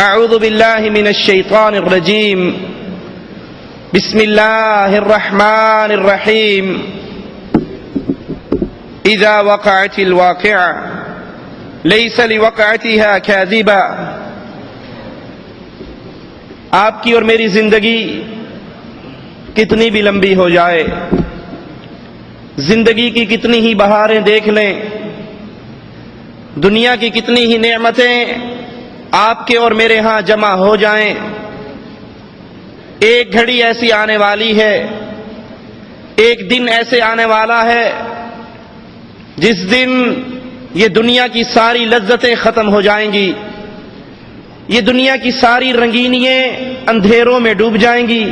اعوذ باللہ من الشیطان الرجیم بسم اللہ الرحمن الرحیم اذا وقعت الواقعہ لیس لوقعتها کاذبہ. آپ کی اور میری زندگی کتنی بھی لمبی ہو جائے، زندگی کی کتنی ہی بہاریں دیکھ لیں، دنیا کی کتنی ہی نعمتیں آپ کے اور میرے ہاں جمع ہو جائیں، ایک گھڑی ایسی آنے والی ہے، ایک دن ایسے آنے والا ہے جس دن یہ دنیا کی ساری لذتیں ختم ہو جائیں گی، یہ دنیا کی ساری رنگینیاں اندھیروں میں ڈوب جائیں گی،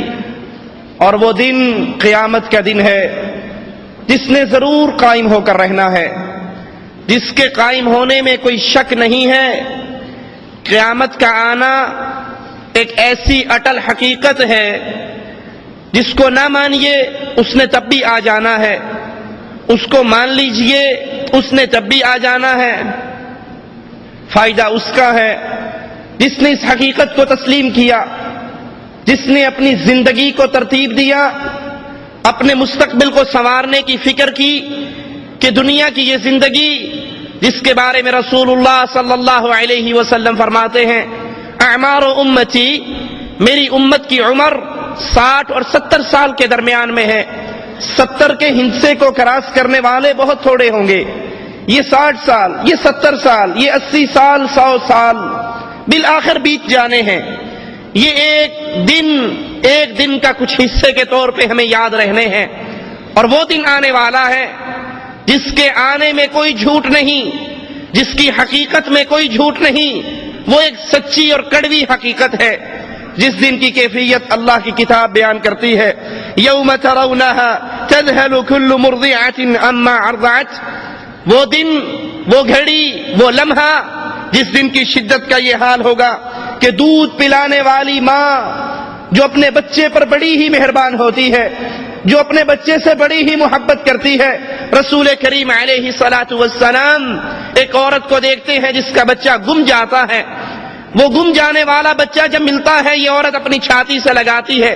اور وہ دن قیامت کا دن ہے جس نے ضرور قائم ہو کر رہنا ہے، جس کے قائم ہونے میں کوئی شک نہیں ہے. قیامت کا آنا ایک ایسی اٹل حقیقت ہے جس کو نہ مانیے اس نے تب بھی آ جانا ہے، اس کو مان لیجئے اس نے تب بھی آ جانا ہے. فائدہ اس کا ہے جس نے اس حقیقت کو تسلیم کیا، جس نے اپنی زندگی کو ترتیب دیا، اپنے مستقبل کو سنوارنے کی فکر کی کہ دنیا کی یہ زندگی جس کے بارے میں رسول اللہ صلی اللہ علیہ وسلم فرماتے ہیں اعمار امتی، میری امت کی عمر 60 اور 70 سال کے درمیان میں ہے. 70 کے ہندسے کو کراس کرنے والے بہت تھوڑے ہوں گے. یہ 60 سال، یہ 70 سال، یہ 80 سال، 100 سال بالآخر بیت جانے ہیں. یہ ایک دن کا کچھ حصے کے طور پہ ہمیں یاد رہنے ہیں، اور وہ دن آنے والا ہے جس کے آنے میں کوئی جھوٹ نہیں، جس کی حقیقت میں کوئی جھوٹ نہیں. وہ ایک سچی اور کڑوی حقیقت ہے جس دن کی کیفیت اللہ کی کتاب بیان کرتی ہے. یوم ترونها تذهل كل مرضعة عما ارضعت. وہ دن، وہ گھڑی، وہ لمحہ جس دن کی شدت کا یہ حال ہوگا کہ دودھ پلانے والی ماں جو اپنے بچے پر بڑی ہی مہربان ہوتی ہے، جو اپنے بچے سے بڑی ہی محبت کرتی ہے. رسول کریم علیہ الصلاۃ والسلام ایک عورت کو دیکھتے ہیں جس کا بچہ گم جاتا ہے. وہ گم جانے والا بچہ جب ملتا ہے یہ عورت اپنی چھاتی سے لگاتی ہے،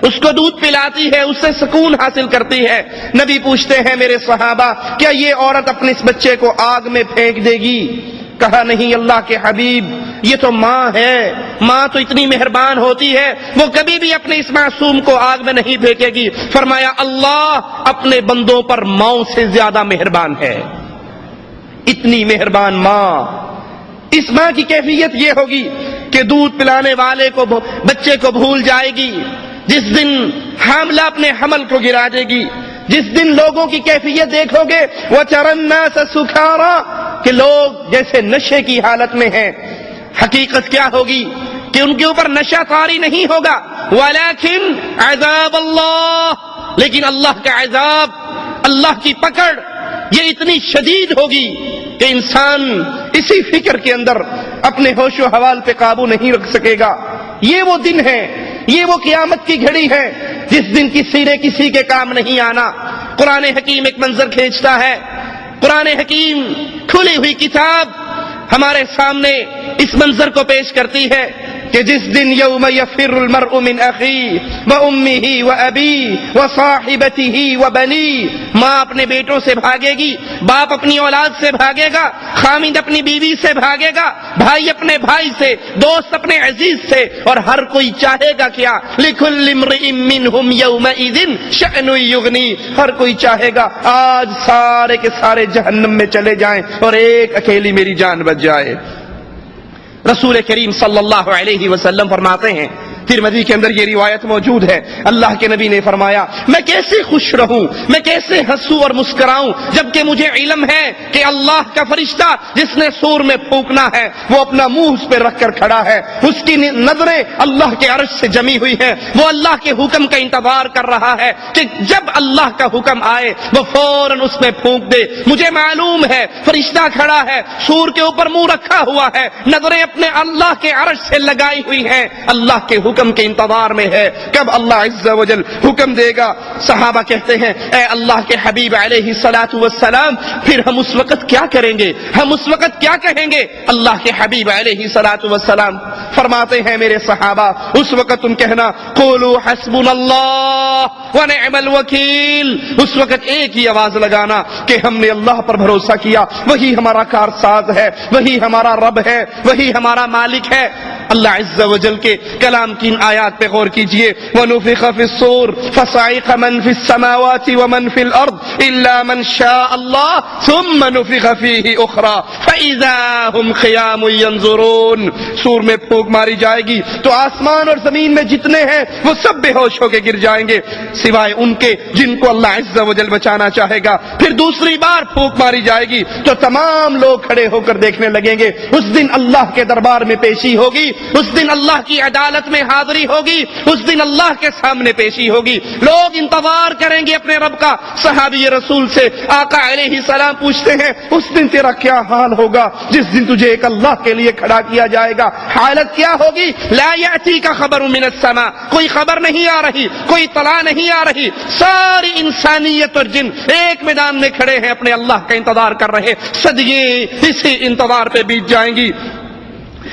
اس کو دودھ پلاتی ہے، اس سے سکون حاصل کرتی ہے. نبی پوچھتے ہیں میرے صحابہ کیا یہ عورت اپنے اس بچے کو آگ میں پھینک دے گی؟ کہا نہیں اللہ کے حبیب، یہ تو ماں ہے، ماں تو اتنی مہربان ہوتی ہے، وہ کبھی بھی اپنے اس معصوم کو آگ میں نہیں پھینکے گی. فرمایا اللہ اپنے بندوں پر ماؤں سے زیادہ مہربان ہے. اتنی مہربان ماں. اس ماں کی کیفیت یہ ہوگی کہ دودھ پلانے والے کو، بچے کو بھول جائے گی. جس دن حاملہ اپنے حمل کو گرا دے گی، جس دن لوگوں کی کیفیت دیکھو گے وَتَرَى النَّاسَ سُكَارَىٰ، کہ لوگ جیسے نشے کی حالت میں ہیں. حقیقت کیا ہوگی کہ ان کے اوپر نشہ طاری نہیں ہوگا، وَلَكِنْ عَذَابَ اللَّهِ، لیکن اللہ کا عذاب، اللہ کی پکڑ یہ اتنی شدید ہوگی کہ انسان اسی فکر کے اندر اپنے ہوش و حوال پہ قابو نہیں رکھ سکے گا. یہ وہ دن ہے، یہ وہ قیامت کی گھڑی ہے جس دن کی سیرے کسی کے کام نہیں آنا. قرآن حکیم ایک منظر کھینچتا ہے. قرآن حکیم کھلی ہوئی کتاب ہمارے سامنے اس منظر کو پیش کرتی ہے کہ جس دن یوم یفر المرء من اخیہ وامہ وابیہ وصاحبتہ وبنیہ، ماں اپنے بیٹوں سے بھاگے گی، باپ اپنی اولاد سے بھاگے گا، خامند اپنی بیوی سے بھاگے گا، بھائی اپنے بھائی سے، دوست اپنے عزیز سے، اور ہر کوئی چاہے گا کیا؟ لکل امرئ منہم یومئذ شأن یغنی، ہر کوئی چاہے گا آج سارے کے سارے جہنم میں چلے جائیں اور ایک اکیلی میری جان بچ جائے. رسول کریم صلی اللہ علیہ وسلم فرماتے ہیں، ترمذی کے اندر یہ روایت موجود ہے، اللہ کے نبی نے فرمایا میں کیسے خوش رہوں، میں کیسے ہنسوں اور مسکراؤں جبکہ مجھے علم ہے کہ اللہ کا فرشتہ جس نے سور میں پھونکنا ہے وہ اپنا منہ اس پہ رکھ کر کھڑا ہے، اس کی نظریں اللہ کے عرش سے جمی ہوئی ہیں، وہ اللہ کے حکم کا انتظار کر رہا ہے کہ جب اللہ کا حکم آئے وہ فوراً اس میں پھونک دے. مجھے معلوم ہے فرشتہ کھڑا ہے، سور کے اوپر منہ رکھا ہوا ہے، نظریں اپنے اللہ کے عرش سے لگائی ہوئی ہیں، اللہ کے حکم حکم کے انتظار میں ہے، کب اللہ عز و جل حکم دے گا۔ صحابہ کہتے ہیں اے اللہ کے حبیب علیہ الصلوۃ والسلام، پھر ہم اس وقت کیا کریں گے، ہم اس وقت کیا کہیں گے؟ اللہ کے حبیب علیہ الصلوۃ والسلام فرماتے ہیں میرے صحابہ، اس وقت تم کہنا قولوا حسبنا اللہ ونعم الوکیل، اس وقت ایک ہی آواز لگانا کہ ہم نے اللہ پر بھروسہ کیا، وہی ہمارا کارساز ہے، وہی ہمارا رب ہے، وہی ہمارا مالک ہے۔ اللہ عز و جل کے کلام کی ان آیات پہ غور کیجئے، وَنُفِخَ فِي الصُّورِ فَصَعِقَ مَنْ فِي السَّمَاوَاتِ وَمَنْ فِي الْأَرْضِ إِلَّا مَنْ شَاءَ اللَّهُ ثُمَّ نُفِخَ فِيهِ أُخْرَى فَإِذَا هُمْ قِيَامٌ يَنظُرُونَ۔ سور میں پھونک ماری جائے گی تو آسمان اور زمین میں جتنے ہیں وہ سب بے ہوش ہو کے گر جائیں گے، سوائے ان کے جن کو اللہ عز و جل بچانا چاہے گا۔ پھر دوسری بار پھونک ماری جائے گی تو تمام لوگ کھڑے ہو کر دیکھنے لگیں گے۔ اس دن اللہ کے دربار میں پیشی ہوگی، اس دن اللہ کی عدالت میں حاضری ہوگی، اس دن اللہ کے سامنے پیشی ہوگی۔ لوگ انتظار کریں گے اپنے رب کا۔ صحابی رسول سے آقا علیہ السلام پوچھتے ہیں اس دن تیرا کیا حال ہوگا جس دن تجھے ایک اللہ کے لیے کھڑا کیا جائے گا؟ حالت کیا ہوگی؟ لا یأتی کا خبر من السماء، کوئی خبر نہیں آ رہی، کوئی اطلاع نہیں آ رہی، ساری انسانیت اور جن ایک میدان میں کھڑے ہیں اپنے اللہ کا انتظار کر رہے، صدیے اسی انتظار پہ بیت جائیں گی۔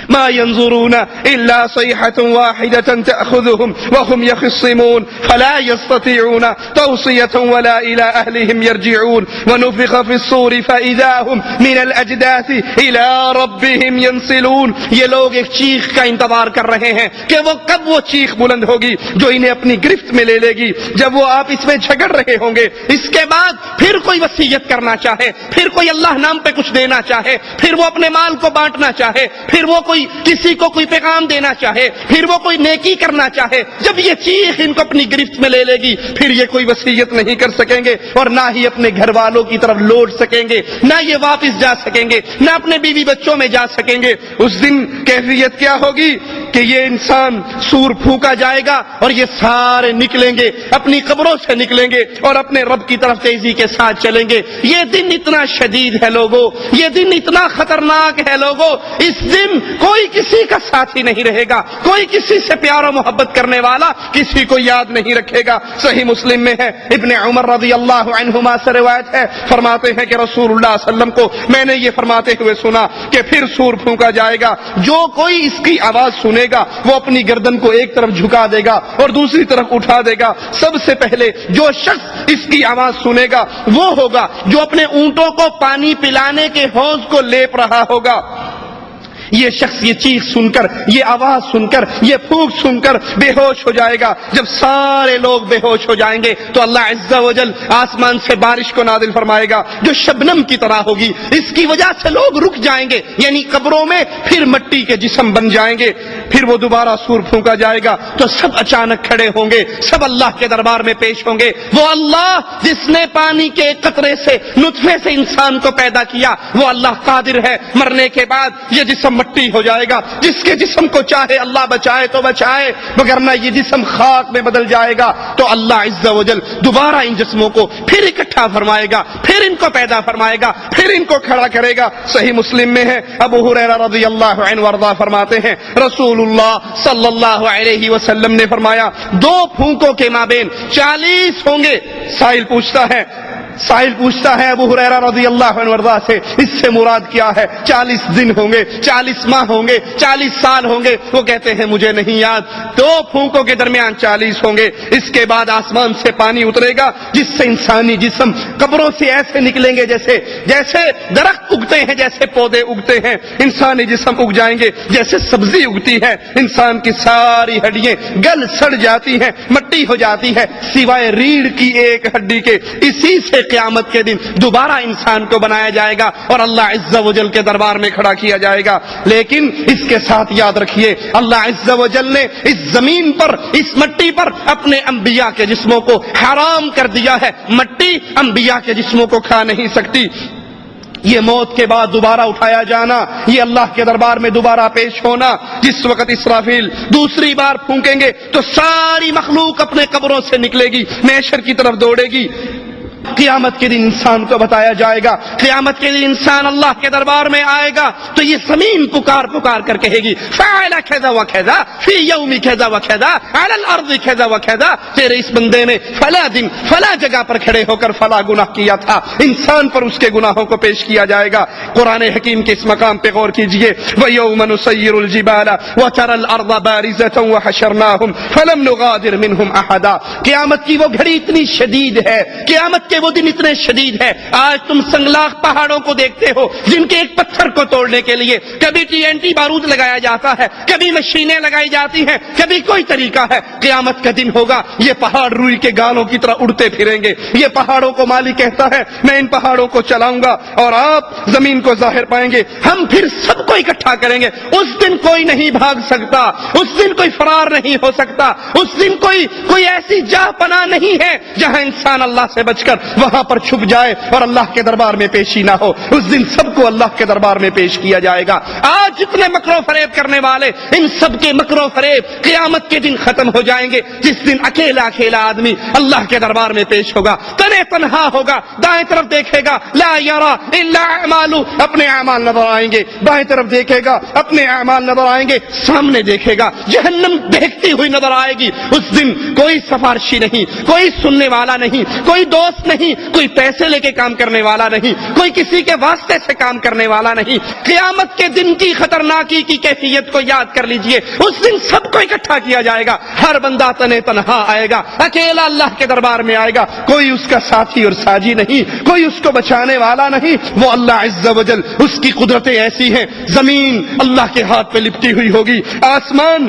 ما ينظرون إلا صيحة واحدة تأخذهم وهم يخصمون فلا يستطيعون توصية ولا إلى أهلهم يرجعون ونفخ في الصور فإذا هم من الأجداث إلى ربهم ينسلون۔ یہ لوگ ایک چیخ کا انتظار کر رہے ہیں کہ وہ کب وہ چیخ بلند ہوگی جو انہیں اپنی گرفت میں لے لے گی، جب وہ آپس میں جھگڑ رہے ہوں گے۔ اس کے بعد پھر کوئی وصیت کرنا چاہے، پھر کوئی اللہ نام پہ کچھ دینا چاہے، پھر وہ اپنے مال کو بانٹنا چاہے، پھر وہ کوئی کسی کو کوئی پیغام دینا چاہے، پھر وہ کوئی نیکی کرنا چاہے، جب یہ چیخ ان کو اپنی گرفت میں لے لے گی پھر یہ کوئی وصیت نہیں کر سکیں گے اور نہ ہی اپنے گھر والوں کی طرف لوٹ سکیں گے، نہ یہ واپس جا سکیں گے، نہ اپنے بیوی بچوں میں جا سکیں گے۔ اس دن کیفیت کیا ہوگی کہ یہ انسان سور پھونکا جائے گا اور یہ سارے نکلیں گے، اپنی قبروں سے نکلیں گے اور اپنے رب کی طرف تیزی کے ساتھ چلیں گے۔ یہ دن اتنا شدید ہے لوگوں، یہ دن اتنا خطرناک ہے لوگوں، اس دن کوئی کسی کا ساتھی نہیں رہے گا، کوئی کسی سے پیار و محبت کرنے والا کسی کو یاد نہیں رکھے گا۔ صحیح مسلم میں ہے، ابن عمر رضی اللہ عنہما سے روایت ہے، فرماتے ہیں کہ رسول اللہ صلی اللہ علیہ وسلم کو میں نے یہ فرماتے ہوئے سنا کہ پھر سور پھونکا جائے گا، جو کوئی اس کی آواز سنے گا وہ اپنی گردن کو ایک طرف جھکا دے گا اور دوسری طرف اٹھا دے گا۔ سب سے پہلے جو شخص اس کی آواز سنے گا وہ ہوگا جو اپنے اونٹوں کو پانی پلانے کے حوض کو لیپ رہا ہوگا۔ یہ شخص یہ چیخ سن کر، یہ آواز سن کر، یہ پھونک سن کر بے ہوش ہو جائے گا۔ جب سارے لوگ بے ہوش ہو جائیں گے تو اللہ عز و جل آسمان سے بارش کو نازل فرمائے گا جو شبنم کی طرح ہوگی، اس کی وجہ سے لوگ رک جائیں گے، یعنی قبروں میں پھر مٹی کے جسم بن جائیں گے۔ پھر وہ دوبارہ سور پھونکا جائے گا تو سب اچانک کھڑے ہوں گے، سب اللہ کے دربار میں پیش ہوں گے۔ وہ اللہ جس نے پانی کے قطرے سے، نطفے سے انسان کو پیدا کیا، وہ اللہ قادر ہے مرنے کے بعد یہ جسم مٹی ہو جائے گا۔ جس کے جسم کو چاہے اللہ بچائے تو بچائے، وگرنہ یہ جسم خاک میں بدل جائے گا۔ تو اللہ عز و جل دوبارہ ان جسموں کو پھر اکٹھا فرمائے گا، پھر ان کو پیدا فرمائے گا، پھر ان کو کھڑا کرے گا۔ صحیح مسلم میں ہے، ابو ہریرہ رضی اللہ عنہ وارضہ فرماتے ہیں رسول اللہ صلی اللہ علیہ وسلم نے فرمایا 2 پھونکوں کے مابین 40 ہوں گے۔ سائل پوچھتا ہے ابو ہریرہ رضی اللہ عنہ وارضہ سے اس سے مراد کیا ہے؟ 40 دن ہوں گے، 40 ماہ ہوں گے، 40 سال ہوں گے؟ وہ کہتے ہیں مجھے نہیں یاد۔ 2 پھونکوں کے درمیان 40 ہوں گے۔ اس کے بعد آسمان سے پانی اترے گا جس سے انسانی جسم قبروں سے ایسے نکلیں گے جیسے درخت اگتے ہیں، جیسے پودے اگتے ہیں، انسانی جسم اگ جائیں گے جیسے سبزی اگتی ہے۔ انسان کی ساری ہڈیاں گل سڑ جاتی ہیں، مٹی ہو جاتی ہے، سوائے ریڑھ کی ایک ہڈی کے۔ اسی سے قیامت کے دن دوبارہ انسان کو بنایا جائے گا اور اللہ عز و جل کے دربار میں کھڑا کیا جائے گا۔ لیکن اس کے ساتھ یاد رکھیے اللہ عز و جل نے اس زمین پر، اس مٹی پر اپنے انبیاء کے جسموں کو حرام کر دیا ہے۔ مٹی انبیاء کے جسموں کو کھا نہیں سکتی۔ یہ موت کے بعد دوبارہ اٹھایا جانا، یہ اللہ کے دربار میں دوبارہ پیش ہونا، جس وقت اسرافیل دوسری بار پھونکیں گے تو ساری مخلوق اپنے قبروں سے نکلے گی، محشر کی طرف دوڑے گی۔ قیامت کے دن انسان کو بتایا جائے گا، قیامت کے دن انسان اللہ کے دربار میں آئے گا تو یہ زمین پکار پکار کر کہے گی فعل کذا وکذا فی یوم کذا وکذا علی الارض کذا وکذا، تیرے اس بندے نے فلاں دن فلاں جگہ پر کھڑے ہو کر فلاں گناہ کیا تھا، انسان پر اس کے گناہوں کو پیش کیا جائے گا۔ قرآن حکیم کے اس مقام پہ غور کیجئے، وَيَوْمَ نُسَيِّرُ الْجِبَالَ وَتَرَى الْأَرْضَ بَارِزَةً وَحَشَرْنَاهُمْ فَلَمْ نُغَادِرْ مِنْهُمْ أَحَدًا۔ قیامت کی وہ گھڑی اتنی شدید ہے، قیامت کے وہ دن اتنے شدید ہے، آج تم سنگلاخ پہاڑوں کو دیکھتے ہو جن کے ایک پتھر کو توڑنے کے لیے کبھی TNT بارود لگایا جاتا ہے، کبھی مشینیں لگائی جاتی ہیں، کبھی کوئی طریقہ ہے۔ قیامت کا دن ہوگا یہ پہاڑ روئی کے گالوں کی طرح اڑتے پھریں گے، یہ پہاڑوں کو مالک کہتا ہے میں ان پہاڑوں کو چلاؤں گا اور آپ زمین کو ظاہر پائیں گے، ہم پھر سب کو اکٹھا کریں گے۔ اس دن کوئی نہیں بھاگ سکتا، اس دن کوئی فرار نہیں ہو سکتا، اس دن کوئی ایسی جا پناہ نہیں ہے جہاں انسان اللہ سے بچ کر وہاں پر چھپ جائے اور اللہ کے دربار میں پیشی نہ ہو۔ اس دن سب کو اللہ کے دربار میں پیش کیا جائے گا۔ آج جتنے مکر و فریب کرنے والے، ان سب کے مکر و فریب قیامت کے دن ختم ہو جائیں گے، جس دن اکیلا اکیلا آدمی اللہ کے دربار میں پیش ہوگا، تنے تنہا ہوگا، دائیں طرف دیکھے گا لا یرا الا اعمالہ، اپنے اعمال نظر آئیں گے، بائیں طرف دیکھے گا اپنے اعمال نظر آئیں گے، سامنے دیکھے گا جہنم دیکھتی ہوئی نظر آئے گی۔ اس دن کوئی سفارشی نہیں، کوئی سننے والا نہیں، کوئی دوست نہیں، کوئی پیسے لے کے کام کرنے والا نہیں، کوئی کسی کے واسطے سے کام کرنے والا نہیں۔ قیامت کے دن کی خطرناکی کی کیفیت کو یاد کر لیجئے، اس دن سب کو اکٹھا کیا جائے گا، ہر بندہ تنے تنہا آئے گا، اکیلا اللہ کے دربار میں آئے گا، کوئی اس کا ساتھی اور ساجی نہیں، کوئی اس کو بچانے والا نہیں۔ وہ اللہ عز و جل، اس کی قدرتیں ایسی ہیں، زمین اللہ کے ہاتھ پہ لپٹی ہوئی ہوگی، آسمان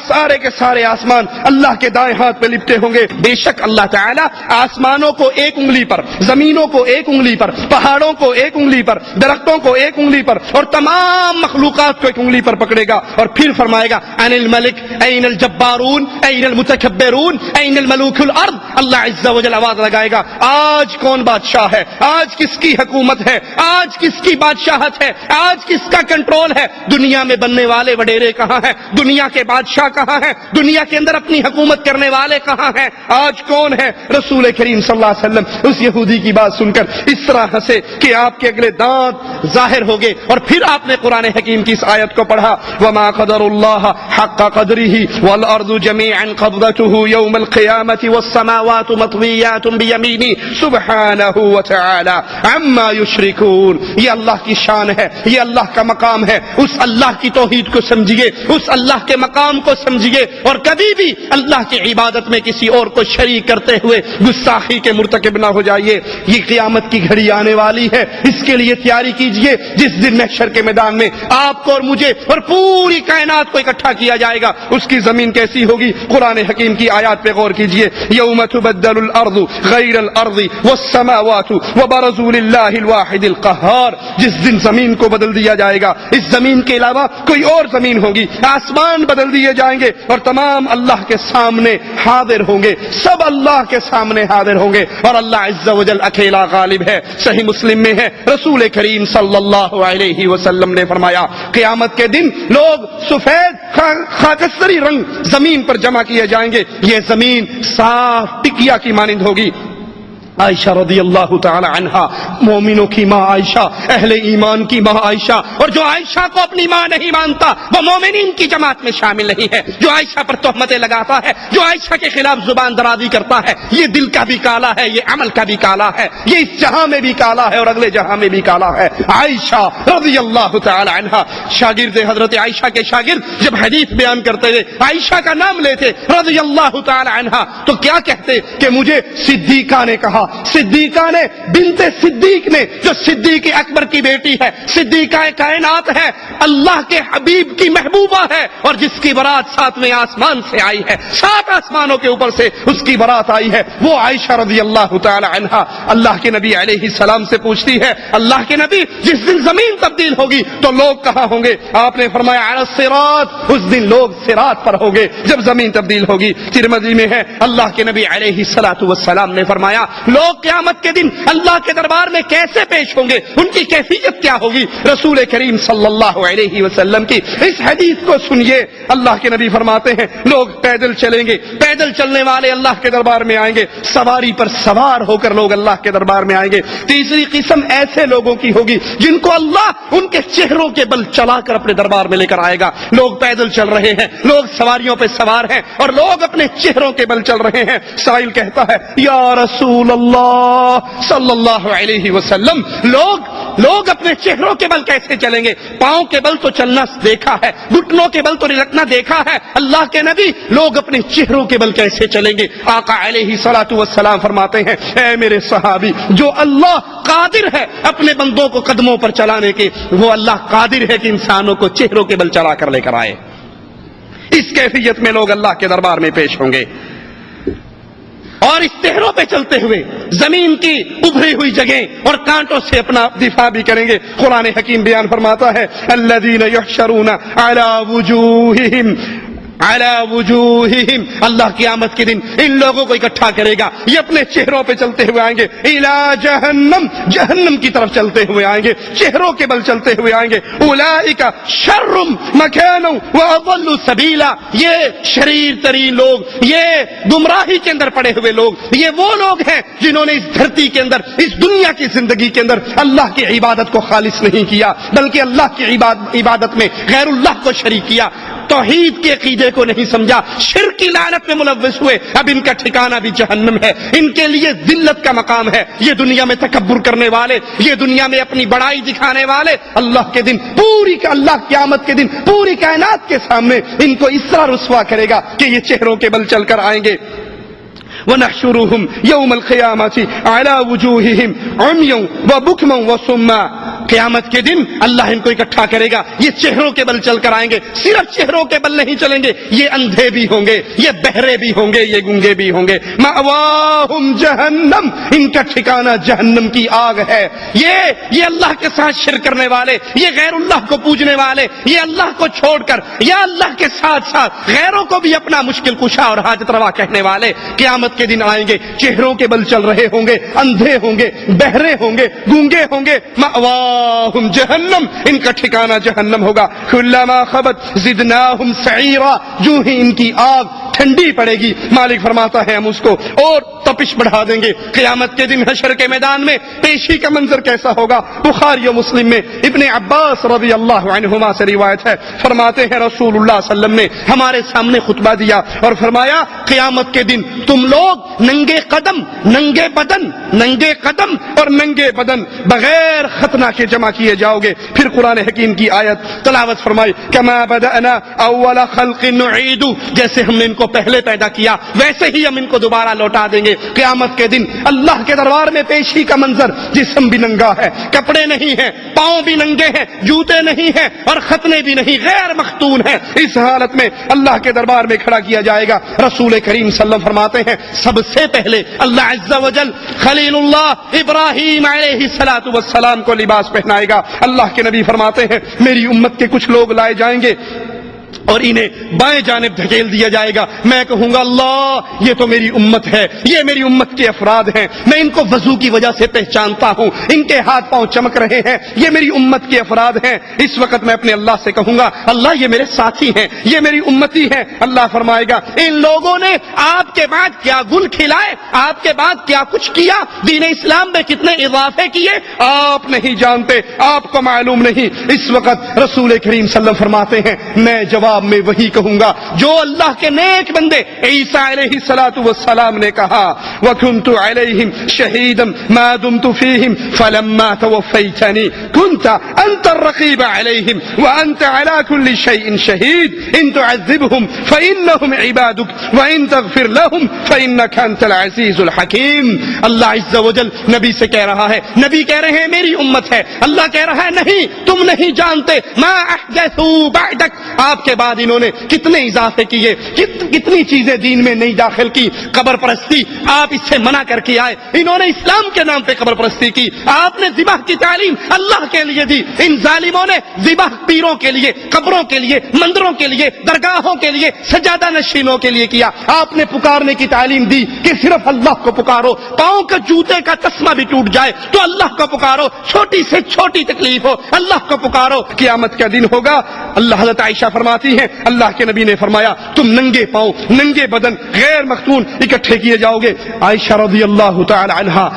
سارے کے سارے آسمان اللہ کے دائیں ہاتھ پہ لپٹے ہوں گے۔ بے شک اللہ تعالیٰ آسمانوں کو ایک انگلی پر، زمینوں کو ایک انگلی پر، پہاڑوں کو ایک انگلی پر، درختوں کو ایک انگلی پر اور تمام مخلوقات کو ایک انگلی پر پکڑے گا اور پھر فرمائے گا ان الملک این الجبارون این المتکبرون این الملوک الارض۔ اللہ عز و جل آواز لگائے گا آج کون بادشاہ ہے، آج کس کی حکومت ہے، آج کس کی بادشاہت ہے، آج کس کا کنٹرول ہے۔ دنیا میں بننے والے وڈیرے کہاں ہیں، دنیا کے بادشاہ کہاں ہیں، دنیا کے اندر اپنی حکومت کرنے والے کہاں ہیں، آج کون ہے؟ رسول کریم صلی اللہ علیہ وسلم اس یہودی کی بات سن کر اس طرح ہنسے کہ آپ کے اگلے دانت ظاہر ہو گئے، اور پھر آپ نے قرآن حکیم کی اس آیت کو پڑھا وما قدر اللہ حق قدره والارض جميعا قبضته يوم القيامة والسماوات مطويات بيمينه سبحانه وتعالى عما يشركون۔ یہ اللہ کی شان ہے، یہ اللہ کا مقام ہے، اس اللہ کی توحید کو سمجھیے، اس اللہ کے مقام کو سمجھیے، اور کبھی بھی اللہ کی عبادت میں کسی اور کو شریک کرتے ہوئے گستاخی کے مرتکب نہ ہو جائیے۔ یہ قیامت کی گھڑی آنے والی ہے، اس کے لیے تیاری کیجئے، جس دن محشر کے میدان میں آپ کو اور مجھے اور پوری کائنات کو اکٹھا کیا جائے گا، اس کی زمین کیسی ہوگی؟ قرآن حکیم کی آیات پہ غور کیجئے، یوم تبدل الارض غیر الارض والسماوات وبرزوا للہ الواحد القہار۔ جس دن زمین کو بدل دیا جائے گا، اس زمین کے علاوہ کوئی اور زمین ہوگی، آسمان بدل دیے جائیں گے اور تمام اللہ کے سامنے حاضر ہوں گے، سب اللہ کے سامنے حاضر ہوں گے، اور اللہ عز و جل اکیلا غالب ہے۔ صحیح مسلم میں ہے، رسول کریم صلی اللہ علیہ وسلم نے فرمایا قیامت کے دن لوگ سفید خاکستری رنگ زمین پر جمع کیے جائیں گے، یہ زمین صاف ٹکیا کی مانند ہوگی۔ عائشہ رضی اللہ تعالی عنہا، مومنوں کی ماں عائشہ، اہل ایمان کی ماں عائشہ، اور جو عائشہ کو اپنی ماں نہیں مانتا وہ مومنین کی جماعت میں شامل نہیں ہے۔ جو عائشہ پر تہمتیں لگاتا ہے، جو عائشہ کے خلاف زبان درازی کرتا ہے، یہ دل کا بھی کالا ہے، یہ عمل کا بھی کالا ہے، یہ اس جہاں میں بھی کالا ہے اور اگلے جہاں میں بھی کالا ہے۔ عائشہ رضی اللہ تعالی عنہا، شاگرد حضرت عائشہ کے شاگرد جب حدیث بیان کرتے ہوئے عائشہ کا نام لیتے رضی اللہ تعالی عنہا تو کیا کہتے کہ مجھے صدیقہ نے کہا، صدیقہ نے، بنت صدیق نے، جو صدیق اکبر کی بیٹی ہے، صدیقہ کائنات ہے، اللہ کے حبیب کی محبوبہ ہے، اور جس کی برات 7ویں آسمان سے آئی ہے، 7 آسمانوں کے اوپر سے اس کی برات آئی ہے، وہ عائشہ رضی اللہ تعالی عنہا اللہ کے نبی علیہ السلام سے پوچھتی ہے اللہ کے نبی جس دن زمین تبدیل ہوگی تو لوگ کہاں ہوں گے؟ آپ نے فرمایا علی الصراط، اس دن لوگ صراط پر ہوں گے جب زمین تبدیل ہوگی۔ ترمذی میں ہے اللہ کے نبی علیہ السلام نے فرمایا لوگ قیامت کے دن اللہ کے دربار میں کیسے پیش ہوں گے، ان کی کیفیت کیا ہوگی؟ رسول کریم صلی اللہ علیہ وسلم کی اس حدیث کو سنیے۔ اللہ کے نبی فرماتے ہیں لوگ پیدل چلیں گے، پیدل چلنے والے اللہ کے دربار میں آئیں گے، سواری پر سوار ہو کر لوگ اللہ کے دربار میں آئیں گے۔ تیسری قسم ایسے لوگوں کی ہوگی جن کو اللہ ان کے چہروں کے بل چلا کر اپنے دربار میں لے کر آئے گا۔ لوگ پیدل چل رہے ہیں، لوگ سواریوں پہ سوار ہیں اور لوگ اپنے چہروں کے بل چل رہے ہیں۔ سائل کہتا ہے یا رسول اللہ صلی اللہ علیہ وسلم، لوگ اپنے چہروں کے بل کیسے چلیں گے؟ پاؤں کے بل تو چلنا دیکھا ہے، گھٹنوں کے بل تو رکنا دیکھا ہے، اللہ کے نبی لوگ اپنے چہروں کے بل کیسے چلیں گے؟ آقا علیہ الصلوۃ والسلام فرماتے ہیں اے میرے صحابی، جو اللہ قادر ہے اپنے بندوں کو قدموں پر چلانے کے، وہ اللہ قادر ہے کہ انسانوں کو چہروں کے بل چلا کر لے کر آئے۔ اس کیفیت میں لوگ اللہ کے دربار میں پیش ہوں گے اور اس چہروں پہ چلتے ہوئے زمین کی ابھری ہوئی جگہیں اور کانٹوں سے اپنا دفاع بھی کریں گے۔ قرآن حکیم بیان فرماتا ہے الذین یحشرون علی وجوہہم، اللہ قیامت کے دن ان لوگوں کو اکٹھا کرے گا، یہ اپنے چہروں پہ چلتے ہوئے آئیں گے، الی جہنم، جہنم کی طرف چلتے ہوئے آئیں گے، چہروں کے بل چلتے ہوئے آئیں گے۔ اولئک شر مکانا واضل سبیلا، یہ شریر ترین لوگ، یہ گمراہی کے اندر پڑے ہوئے لوگ، یہ وہ لوگ ہیں جنہوں نے اس دھرتی کے اندر، اس دنیا کی زندگی کے اندر اللہ کی عبادت کو خالص نہیں کیا، بلکہ اللہ کی عبادت میں غیر اللہ کو شریک کیا، توحید کے عقیدے کو نہیں سمجھا، شرک کی لعنت میں ملوث ہوئے۔ اب ان کا ٹھکانہ بھی جہنم ہے، ان کے لیے ذلت کا مقام ہے۔ یہ دنیا میں تکبر کرنے والے، یہ دنیا میں اپنی بڑائی دکھانے والے، اللہ کے دن اللہ قیامت کے دن پوری کائنات کے سامنے ان کو اس طرح رسوا کرے گا کہ یہ چہروں کے بل چل کر آئیں گے۔ وَنَحْشُرُهُمْ يَوْمَ الْقِيَامَةِ عَلَى وُجُوهِهِمْ عُمْيًا وَبُكْمًا وَصُمًّا، قیامت کے دن اللہ ان کو اکٹھا کرے گا، یہ چہروں کے بل چل کر آئیں گے، صرف چہروں کے بل نہیں چلیں گے، یہ اندھے بھی ہوں گے، یہ بہرے بھی ہوں گے، یہ گونگے بھی ہوں گے۔ مَأْوَاهُمْ جَهَنَّمْ، ان کا ٹھکانہ جہنم کی آگ ہے۔ یہ اللہ کے ساتھ شرک کرنے والے، یہ غیر اللہ کو پوجنے والے، یہ اللہ کو چھوڑ کر یا اللہ کے ساتھ ساتھ غیروں کو بھی اپنا مشکل کشا اور حاجت روا کہنے والے قیامت کے دن آئیں گے، چہروں کے بل چل رہے ہوں گے، اندھے ہوں گے، بہرے ہوں گے، گونگے ہوں گے۔ مأواہم جہنم، ان کا ٹھکانہ جہنم ہوگا۔ کلما خبت زدناہم سعیرا، جو ہی ان کی آگ ٹھنڈی پڑے گی، مالک فرماتا ہے ہم اس کو اور تپش بڑھا دیں گے۔ قیامت کے دن حشر کے میدان میں پیشی کا منظر کیسا ہوگا؟ بخاری و مسلم میں ابن عباس رضی اللہ عنہما سے روایت ہے، فرماتے ہیں رسول اللہ صلی اللہ علیہ وسلم نے ہمارے سامنے خطبہ دیا اور فرمایا قیامت کے دن تم لوگ ننگے قدم اور ننگے بدن بغیر ختنہ کے جمع کیے جاؤ گے۔ پھر قرآن حکیم کی آیت تلاوت فرمائی کما بدأنا اول خلق نعید، جیسے ہم نے ان کو پہلے پیدا کیا ویسے ہی ہم ان کو دوبارہ لوٹا دیں گے۔ قیامت کے دن اللہ کے دربار میں پیشی کا منظر، جسم بھی ننگا ہے، کپڑے نہیں ہیں، پاؤں بھی ننگے ہیں، جوتے نہیں ہیں اور ختنے بھی نہیں، غیر مختون ہیں۔ اس حالت میں اللہ کے دربار میں کھڑا کیا جائے گا۔ رسول کریم صلی اللہ علیہ وسلم فرماتے ہیں سب سے پہلے اللہ عز و جل خلیل اللہ ابراہیم علیہ السلام کو لباس پہنائے گا۔ اللہ کے نبی فرماتے ہیں میری امت کے کچھ لوگ لائے جائیں گے اور انہیں بائیں جانب دھکیل دیا جائے گا، میں کہوں گا اللہ یہ تو میری امت ہے، یہ میری امت کے افراد ہیں، میں ان کو وضو کی وجہ سے پہچانتا ہوں، ان کے ہاتھ پاؤں چمک رہے ہیں، یہ میری امت کے افراد ہیں۔ اس وقت میں اپنے اللہ سے کہوں گا اللہ یہ میرے ساتھی ہیں، یہ میری امتی ہیں۔ اللہ فرمائے گا ان لوگوں نے آپ کے بعد کیا گل کھلائے، آپ کے بعد کیا کچھ کیا، دین اسلام میں کتنے اضافے کیے آپ نہیں جانتے، آپ کو معلوم نہیں۔ اس وقت رسول کریم صلی اللہ علیہ وسلم فرماتے ہیں میں جواب میں وہی کہوں گا جو اللہ کے نیک بندے عیسیٰ علیہ السلام نے کہا وَكُنْتُ عَلَيْهِمْ شَهِيدًا مَا دُمْتُ فِيهِمْ فَلَمَّا تَوَفَّيْتَنِي كُنْتَ أَنْتَ الرَّقِيبَ عَلَيْهِمْ وَأَنْتَ عَلَى كُلِّ شَيْءٍ شَهِيدٌ إِن تُعَذِّبْهُمْ فَإِنَّهُمْ عِبَادُكَ وَإِن تَغْفِرْ لَهُمْ فَإِنَّكَ أَنْتَ الْعَزِيزُ الْحَكِيمُ۔ اللہ عز و جل نبی سے کہہ رہا ہے، نبی کہہ رہے ہیں میری امت ہے، اللہ کہہ رہا ہے نہیں تم نہیں جانتے ما احدثوا بعدک، آپ کے کے بعد انہوں نے کتنے اضافے کیے، کتنی چیزیں دین میں نہیں داخل کی. قبر پرستی آپ اس سے منع کر کے آئے، انہوں نے اسلام کے نام پہ قبر پرستی کی. آپ نے ذبح کی تعلیم اللہ کے لیے دی، ان ظالموں نے ذبح پیروں کے لیے، قبروں کے لیے، مندروں کے لیے، درگاہوں کے لیے، سجادہ نشینوں کے لیے کیا. آپ نے پکارنے کی تعلیم دی کہ صرف اللہ کو پکارو، پاؤں کا جوتے کا تسمہ بھی ٹوٹ جائے تو اللہ کو پکارو، چھوٹی سے چھوٹی تکلیف ہو اللہ کو پکارو. قیامت کا دن ہوگا، اللہ حضرت عائشہ فرماتی ہیں اللہ کے نبی نے فرمایا تم ننگے پاؤں، ننگے بدن، غیر مختون اکٹھے کیے جاؤ گے. عائشہ رضی اللہ تعالی عنہا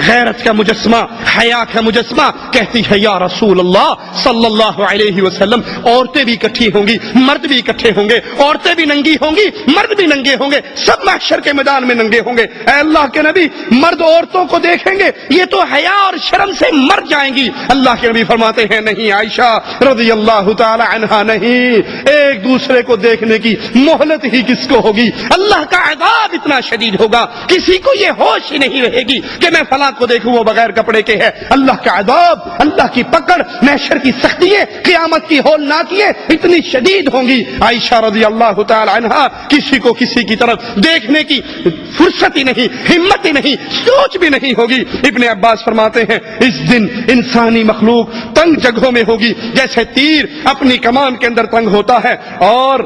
غیرت کا مجسمہ، حیا کا مجسمہ، کہتی ہے یا رسول اللہ صلی اللہ علیہ وسلم عورتیں بھی اکٹھی ہوں گی، مرد بھی اکٹھے ہوں گے، عورتیں بھی ننگی ہوں گی، مرد بھی ننگے ہوں گے، سب محشر کے میدان میں ننگے ہوں گے. اے اللہ کے نبی مرد عورتوں کو دیکھیں گے یہ تو حیا اور شرم سے مر جائیں گی. اللہ کے نبی فرماتے ہیں نہیں عائشہ رضی اللہ تعالی عنہا، نہیں، ایک دوسرے کو دیکھنے کی مہلت ہی کس کو ہوگی. اللہ کا عذاب اتنا شدید ہوگا کسی کو یہ ہوش ہی نہیں رہے گی کہ میں فلاں کو دیکھوں وہ بغیر کپڑے کے ہے. اللہ کا عذاب، اللہ کی پکڑ، محشر کی سختیاں، قیامت کی ہولناکیاں اتنی شدید ہوں گی. عائشہ رضی اللہ تعالی عنہا کسی کو کسی کی طرف دیکھنے کی فرصت ہی نہیں، ہمت ہی نہیں، سوچ بھی نہیں ہوگی. ابن عباس فرماتے ہیں اس دن انسانی مخلوق تنگ جگہوں میں ہوگی جیسے تیر اپنی کمان کے اندر تنگ ہوتا ہے، اور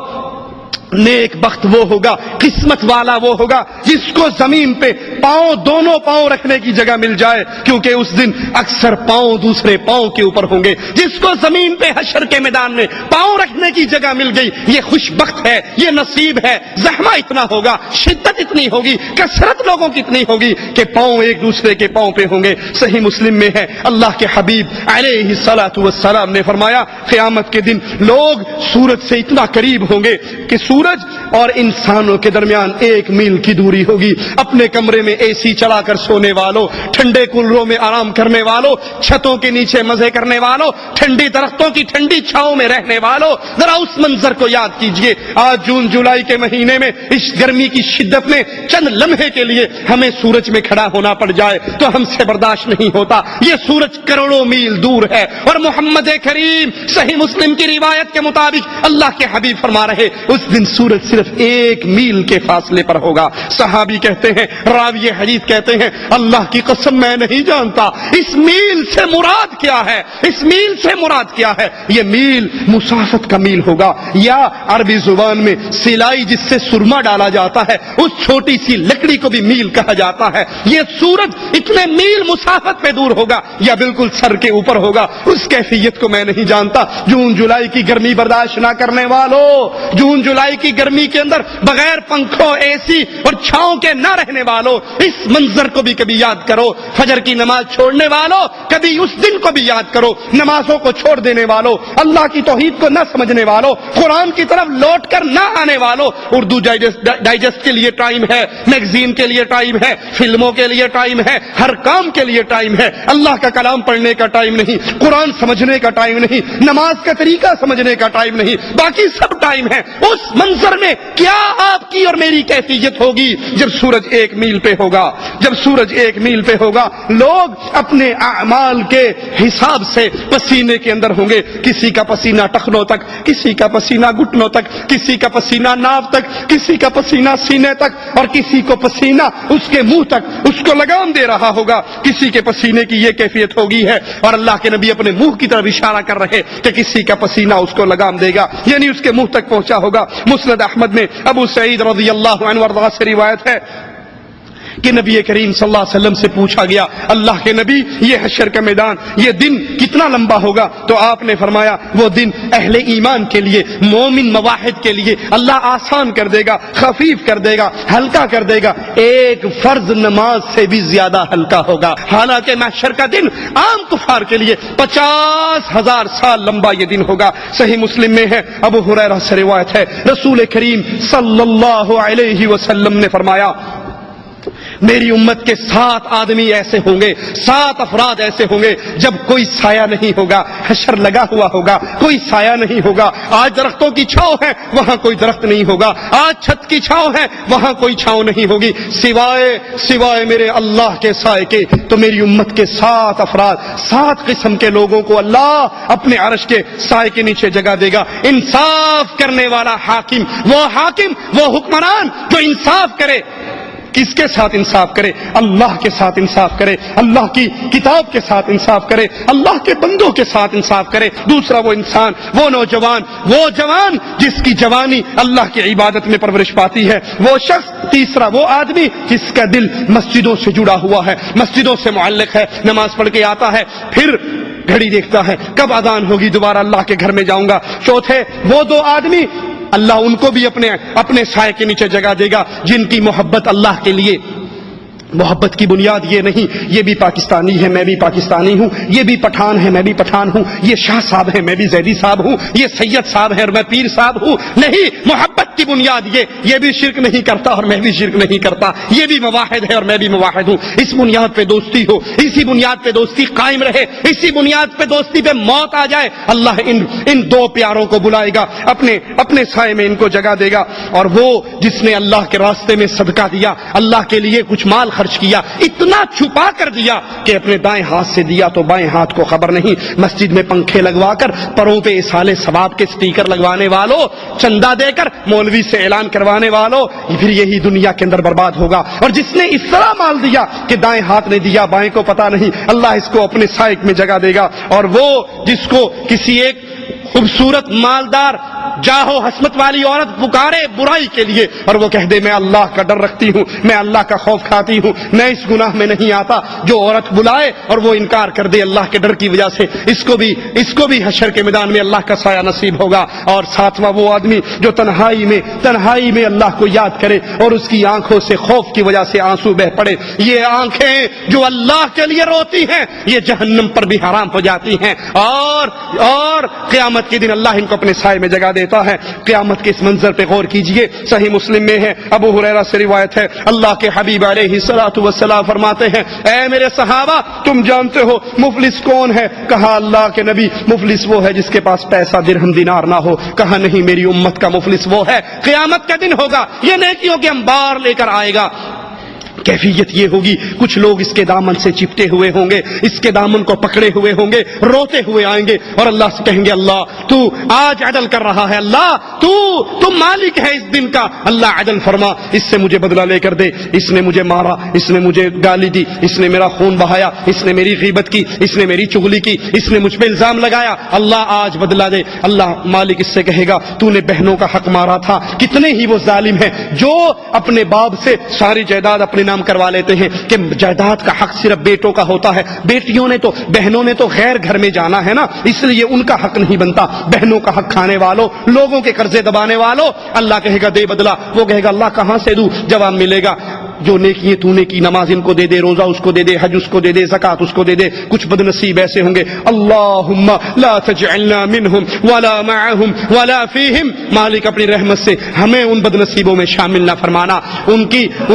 نیک بخت وہ ہوگا، قسمت والا وہ ہوگا جس کو زمین پہ پاؤں، دونوں پاؤں رکھنے کی جگہ مل جائے، کیونکہ اس دن اکثر پاؤں دوسرے پاؤں کے اوپر ہوں گے. جس کو زمین پہ حشر کے میدان میں پاؤں رکھنے کی جگہ مل گئی یہ خوش بخت ہے، یہ نصیب ہے. زحمہ اتنا ہوگا، شدت اتنی ہوگی، کثرت لوگوں کی اتنی ہوگی کہ پاؤں ایک دوسرے کے پاؤں پہ ہوں گے. صحیح مسلم میں ہے اللہ کے حبیب علیہ الصلوۃ والسلام نے فرمایا قیامت کے دن لوگ سورج سے اتنا قریب ہوں گے کہ سورج اور انسانوں کے درمیان 1 میل کی دوری ہوگی. اپنے کمرے میں اے سی چلا کر سونے والوں، ٹھنڈے کولروں میں آرام کرنے والوں، چھتوں کے نیچے مزے کرنے والوں، ٹھنڈی درختوں کی ٹھنڈی چھاؤں میں رہنے والوں، ذرا اس منظر کو یاد کیجئے. آج جون جولائی کے مہینے میں اس گرمی کی شدت میں چند لمحے کے لیے ہمیں سورج میں کھڑا ہونا پڑ جائے تو ہم سے برداشت نہیں ہوتا. یہ سورج کروڑوں میل دور ہے، اور محمد کریم صحیح مسلم کی روایت کے مطابق اللہ کے حبیب فرما رہے اس دن سورج صرف 1 میل کے فاصلے پر ہوگا. صحابی کہتے ہیں، راوی حدیث کہتے ہیں اللہ کی قسم میں نہیں جانتا اس میل سے مراد کیا ہے، اس میل سے مراد کیا ہے. یہ میل مسافت کا میل ہوگا، یا عربی زبان میں سلائی جس سے سرما ڈالا جاتا ہے اس چھوٹی سی لکڑی کو بھی میل کہا جاتا ہے. یہ سورج اتنے میل مسافت پہ دور ہوگا یا بالکل سر کے اوپر ہوگا، اس کیفیت کو میں نہیں جانتا. جون جولائی کی گرمی برداشت نہ کرنے والوں، جون جولائی کی گرمی کے اندر بغیر پنکھوں، اے سی اور چھاؤں کے نہ رہنے والوں، اس منظر کو بھی کبھی یاد کرو. فجر کی نماز چھوڑنے والوں کبھی اس دن کو بھی یاد کرو. نمازوں کو چھوڑ دینے والوں، اللہ کی توحید کو نہ سمجھنے والوں، قرآن کی طرف لوٹ کر نہ آنے والوں، اردو ڈائجسٹ کے لیے ٹائم ہے، میگزین کے لیے ٹائم ہے، فلموں کے لیے ٹائم ہے، ہر کام کے لیے ٹائم ہے. اللہ کا کلام پڑھنے کا ٹائم نہیں، قرآن سمجھنے کا ٹائم نہیں، نماز کا طریقہ سمجھنے کا ٹائم نہیں، باقی سب ٹائم ہے. اس منظر میں کیا آپ کی اور میری کیفیت ہوگی جب سورج 1 میل پہ ہوگا. جب سورج 1 میل پہ ہوگا لوگ اپنے اعمال کے حساب سے پسینے کے اندر ہوں گے. کسی کا پسینہ ٹخنوں تک، کسی کا پسینہ گھٹنوں تک، کسی کا پسینہ ناف تک، کسی کا پسینہ سینے تک، اور کسی کو پسینہ اس کے منہ تک اس کو لگام دے رہا ہوگا. کسی کے پسینے کی یہ کیفیت ہوگی ہے، اور اللہ کے نبی اپنے منہ کی طرف اشارہ کر رہے کہ کسی کا پسینہ اس کو لگام دے گا، یعنی اس کے منہ تک پہنچا ہوگا. مسند احمد میں ابو سعید رضی اللہ عنہ وارضاہ سے روایت ہے کہ نبی کریم صلی اللہ علیہ وسلم سے پوچھا گیا اللہ کے نبی یہ حشر کا میدان، یہ دن کتنا لمبا ہوگا؟ تو آپ نے فرمایا وہ دن اہل ایمان کے لیے، مومن مواحد کے لیے اللہ آسان کر دے گا، خفیف کر دے گا، ہلکا کر دے گا، 1 فرض نماز سے بھی زیادہ ہلکا ہوگا. حالانکہ محشر کا دن عام کفار کے لیے 50,000 سال لمبا یہ دن ہوگا. صحیح مسلم میں ہے ابو ہریرہ سے روایت ہے رسول کریم صلی اللہ علیہ وسلم نے فرمایا میری امت کے 7 آدمی ایسے ہوں گے، 7 افراد ایسے ہوں گے جب کوئی سایہ نہیں ہوگا، حشر لگا ہوا ہوگا، کوئی سایہ نہیں ہوگا۔ آج درختوں کی چھاؤں ہے، وہاں کوئی درخت نہیں ہوگا، آج چھت کی چھاؤں ہے، وہاں کوئی چھاؤں نہیں ہوگی سوائے میرے اللہ کے سائے کے۔ تو میری امت کے 7 افراد، 7 قسم کے لوگوں کو اللہ اپنے عرش کے سائے کے نیچے جگہ دے گا۔ انصاف کرنے والا حاکم، وہ حکمران جو انصاف کرے۔ کس کے ساتھ انصاف کرے؟ اللہ کے ساتھ انصاف کرے، اللہ کی کتاب کے ساتھ انصاف کرے، اللہ کے بندوں کے ساتھ انصاف کرے۔ دوسرا وہ انسان، وہ نوجوان، وہ جوان جس کی جوانی اللہ کی عبادت میں پرورش پاتی ہے، وہ شخص۔ تیسرا وہ آدمی جس کا دل مسجدوں سے جڑا ہوا ہے، مسجدوں سے معلق ہے، نماز پڑھ کے آتا ہے، پھر گھڑی دیکھتا ہے کب اذان ہوگی، دوبارہ اللہ کے گھر میں جاؤں گا۔ چوتھے وہ 2 آدمی، اللہ ان کو بھی اپنے سائے کے نیچے جگہ دے گا جن کی محبت اللہ کے لیے۔ محبت کی بنیاد یہ نہیں یہ بھی پاکستانی ہے میں بھی پاکستانی ہوں، یہ بھی پٹھان ہے میں بھی پٹھان ہوں، یہ شاہ صاحب ہے میں بھی زیدی صاحب ہوں، یہ سید صاحب ہے اور میں پیر صاحب ہوں۔ نہیں، محبت کی بنیاد یہ بھی شرک نہیں کرتا اور میں بھی شرک نہیں کرتا، یہ بھی مواحد ہے اور میں بھی مواحد ہوں۔ اس بنیاد پہ دوستی ہو، اسی بنیاد پہ دوستی قائم رہے، اسی بنیاد پہ دوستی پہ موت آ جائے، اللہ ان 2 پیاروں کو بلائے گا، اپنے سائے میں ان کو جگہ دے گا۔ اور وہ جس نے اللہ کے راستے میں صدقہ دیا، اللہ کے لیے کچھ مال خرچ کیا، اتنا چھپا کر دیا کہ اپنے دائیں ہاتھ سے دیا تو بائیں ہاتھ کو خبر نہیں، مسجد میں پنکھے لگوا کر پروں پہ اصالے ثواب کے سٹیکر لگوانے والوں، چندہ دے کر مولوی سے اعلان کروانے والوں، پھر یہی دنیا کے اندر برباد ہوگا۔ اور جس نے اس طرح مال دیا کہ دائیں ہاتھ نے دیا بائیں کو پتا نہیں، اللہ اس کو اپنے سائے میں جگہ دے گا۔ اور وہ جس کو کسی ایک خوبصورت مالدار جاہو حسمت والی عورت پکارے برائی کے لیے اور وہ کہہ دے میں اللہ کا ڈر رکھتی ہوں، میں اللہ کا خوف کھاتی ہوں، میں اس گناہ میں نہیں آتا، جو عورت بلائے اور وہ انکار کر دے اللہ کے ڈر کی وجہ سے، اس کو بھی حشر کے میدان میں اللہ کا سایہ نصیب ہوگا۔ اور 7واں وہ آدمی جو تنہائی میں اللہ کو یاد کرے اور اس کی آنکھوں سے خوف کی وجہ سے آنسو بہ پڑے۔ یہ آنکھیں جو اللہ کے لیے روتی ہیں یہ جہنم پر بھی حرام ہو جاتی ہیں۔ اور قیامت کے دن اللہ ان کو اپنے سائے میں جگہ دیتا ہے۔ قیامت کے اس منظر پہ غور کیجئے، صحیح مسلم میں ہے، ابو ہریرہ سے روایت ہے، اللہ کے حبیب علیہ الصلوۃ والسلام فرماتے ہیں اے میرے صحابہ تم جانتے ہو مفلس کون ہے؟ کہا اللہ کے نبی مفلس وہ ہے جس کے پاس پیسہ درہم دینار نہ ہو۔ کہا نہیں، میری امت کا مفلس وہ ہے، قیامت کا دن ہوگا، یہ نیکیوں کے انبار لے کر آئے گا۔ کیفیت یہ ہوگی، کچھ لوگ اس کے دامن سے چپٹے ہوئے ہوں گے، اس کے دامن کو پکڑے ہوئے ہوں گے، روتے ہوئے آئیں گے اور اللہ سے کہیں گے اللہ تو آج عدل کر رہا ہے، اللہ تو مالک ہے اس دن کا، اللہ عدل فرما، اس سے مجھے بدلہ لے کر دے، اس نے مجھے مارا، اس نے مجھے گالی دی، اس نے میرا خون بہایا، اس نے میری غیبت کی، اس نے میری چغلی کی، اس نے مجھ پہ الزام لگایا، اللہ آج بدلہ دے۔ اللہ مالک اس سے کہے گا تو نے بہنوں کا حق مارا تھا۔ کتنے ہی وہ ظالم ہیں جو اپنے باپ سے ساری جائیداد اپنے نام کروا لیتے ہیں کہ جائیداد کا حق صرف بیٹوں کا ہوتا ہے، بہنوں نے تو غیر گھر میں جانا ہے نا، اس لیے ان کا حق نہیں بنتا۔ بہنوں کا حق کھانے والوں، لوگوں کے قرضے دبانے والوں، اللہ کہے گا دے بدلہ۔ وہ کہے گا اللہ کہاں سے دوں؟ جواب ملے گا جو نیکی تو نے کی، نماز ان کو دے دے، روزہ اس کو دے دے، حج اس کو دے دے، زکات اس کو دے دے۔ کچھ بدنصیب ایسے ہوں گے اللہم لا تجعلنا منہم ولا معہم ولا فیہم، مالک اپنی رحمت سے ہمیں ان بدنصیبوں میں شامل نہ فرمانا۔ ان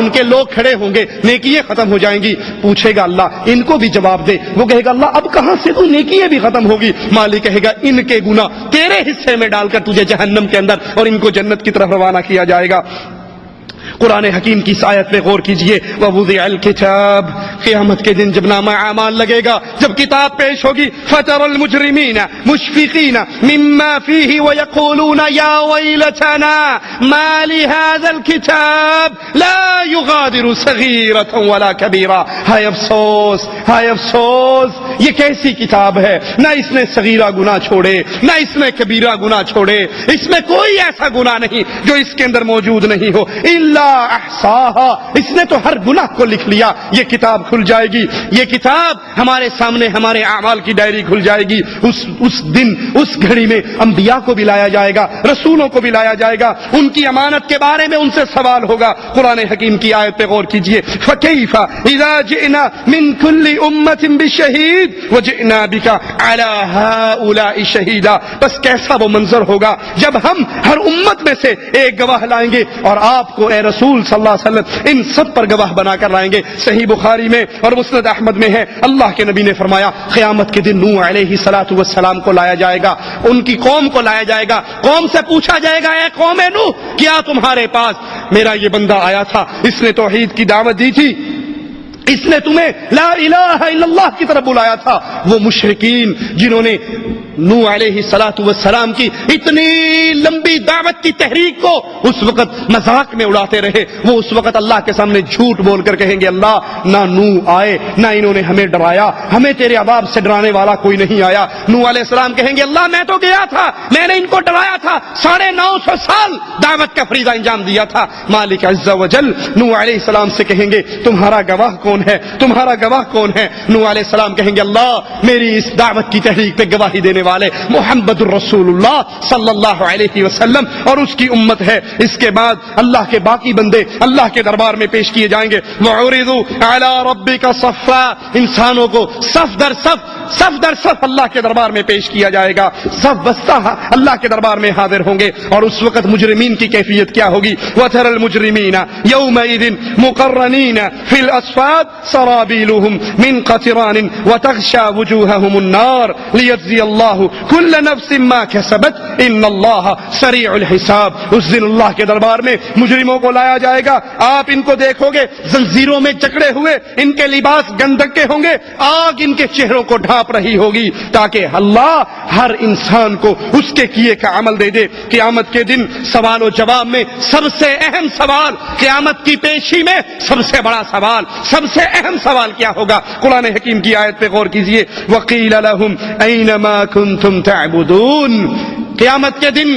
کے لوگ کھڑے ہوں گے، نیکیاں ختم ہو جائیں گی، پوچھے گا اللہ ان کو بھی جواب دے۔ وہ کہے گا اللہ اب کہاں سے تو نیکیاں بھی ختم ہوگی؟ مالک کہے گا ان کے گناہ تیرے حصے میں ڈال کر تجھے جہنم کے اندر اور ان کو جنت کی طرف روانہ کیا جائے گا۔ قرآن حکیم کی اس آیت پہ غور کیجئے، وَوُضِعَ الْكِتَابُ، قیامت کے دن جب نامہ اعمال لگے گا، جب کتاب پیش ہوگی، فَتَرَى الْمُجْرِمِينَ مُشْفِقِينَ مِمَّا فِيهِ وَيَقُولُونَ يَا وَيْلَتَنَا مَا لِهَذَا الْكِتَابِ لَا يُغَادِرُ صَغِيرَةً وَلَا كَبِيرَةً، ہائے افسوس، ہائے افسوس، یہ کیسی کتاب ہے، نہ اس نے صغیرہ گناہ چھوڑے نہ اس نے کبیرہ گناہ چھوڑے، اس میں کوئی ایسا گناہ نہیں جو اس کے اندر موجود نہیں ہو، الا احصاہا، اس نے تو ہر گناہ کو لکھ لیا۔ یہ کتاب کھل جائے گی، یہ کتاب ہمارے سامنے ہمارے اعمال کی ڈائری کھل جائے گی۔ اس دن اس گھڑی میں انبیاء کو بھی لایا جائے گا، رسولوں کو بھی لایا جائے گا، ان کی امانت کے بارے میں ان سے سوال ہوگا۔ قرآن حکیم کی آیت پہ غور کیجئے، فَكَيْفَ إِذَا جِئْنَا مِن كُلِّ أُمَّةٍ بِشَهِيدٍ وَجِئْنَا بِكَ عَلَى هَؤُلَاءِ شَهِيدًا، بس کیسا وہ منظر ہوگا جب ہم ہر امت میں سے ایک گواہ لائیں گے اور آپ کو اے اے رسول صلی اللہ علیہ وسلم ان سب پر گواہ بنا کر لائیں گے. صحیح بخاری میں اور مسند احمد میں ہے, اللہ کے نبی نے فرمایا قیامت کے دن نوح علیہ الصلوۃ والسلام کو لایا جائے گا, ان کی قوم کو لایا جائے گا. قوم سے پوچھا جائے گا, اے قوم نوح کیا تمہارے پاس میرا یہ بندہ آیا تھا, اس نے توحید کی دعوت دی تھی, اس نے تمہیں لا الہ الا اللہ کی طرف بلایا تھا. وہ مشرکین جنہوں نے نوح علیہ الصلوۃ والسلام کی اتنی لمبی دعوت کی تحریک کو اس وقت مذاق میں اڑاتے رہے, وہ اس وقت اللہ کے سامنے جھوٹ بول کر کہیں گے اللہ نہ نوح آئے نہ انہوں نے ہمیں ڈرایا, ہمیں تیرے عذاب سے ڈرانے والا کوئی نہیں آیا. نوح علیہ السلام کہیں گے اللہ میں تو گیا تھا, میں نے ان کو ڈرایا تھا, 950 سال دعوت کا فریضہ انجام دیا تھا. مالک عز و جل نوح علیہ السلام سے کہیں گے تمہارا گواہ کون ہے, تمہارا گواہ کون ہے؟ نوح علیہ السلام کہیں گے اللہ میری اس دعوت کی تحریک پہ گواہی دینے والے محمد الرسول اللہ صلی اللہ علیہ وسلم اور اس کی امت ہے. اس کے بعد اللہ کے باقی بندے اللہ کے دربار میں پیش کیے جائیں گے. وَعُرِضُوا عَلَىٰ رَبِّكَ صَفًّا, انسانوں کو صف در صف اللہ کے دربار میں پیش کیا جائے گا, صف بستہ اللہ کے دربار میں حاضر ہوں گے. اور اس وقت مجرمین کی کیفیت کیا ہوگی؟ وَتَرَى الْمُجْرِمِينَ يَوْمَئِذٍ مُقَرَّنِينَ فِي الْأَصْفَادِ سَرَابِيلُهُمْ مِنْ قَطِرَانٍ وَتَغْشَى وُجُوهَهُمُ النَّارُ لِيَجْزِيَ اللَّهُ كُلَّ نَفْسٍ مَا كَسَبَتْ إِنَّ اللَّهَ سَرِيعُ الْحِسَابِ. اس دن اللہ کے دربار میں مجرموں کو لایا جائے گا, آپ ان کو دیکھو گے زنجیروں میں جکڑے ہوئے, ان کے لباس گندگ کے ہوں گے, آگ ان کے چہروں کو ڈھانپ رہی ہوگی تاکہ اللہ ہر انسان کو اس کے کیے کا عمل دے دے. قیامت کے دن سوال و جواب میں سب سے اہم سوال, قیامت کی پیشی میں سب سے بڑا سوال, سب سے اہم سوال کیا ہوگا؟ قرآن حکیم کی آیت پہ غور کیجئے. وَقِيلَ لَهُمْ أَيْنَ مَا كُنْتُمْ تَعْبُدُونَ. قیامت کے دن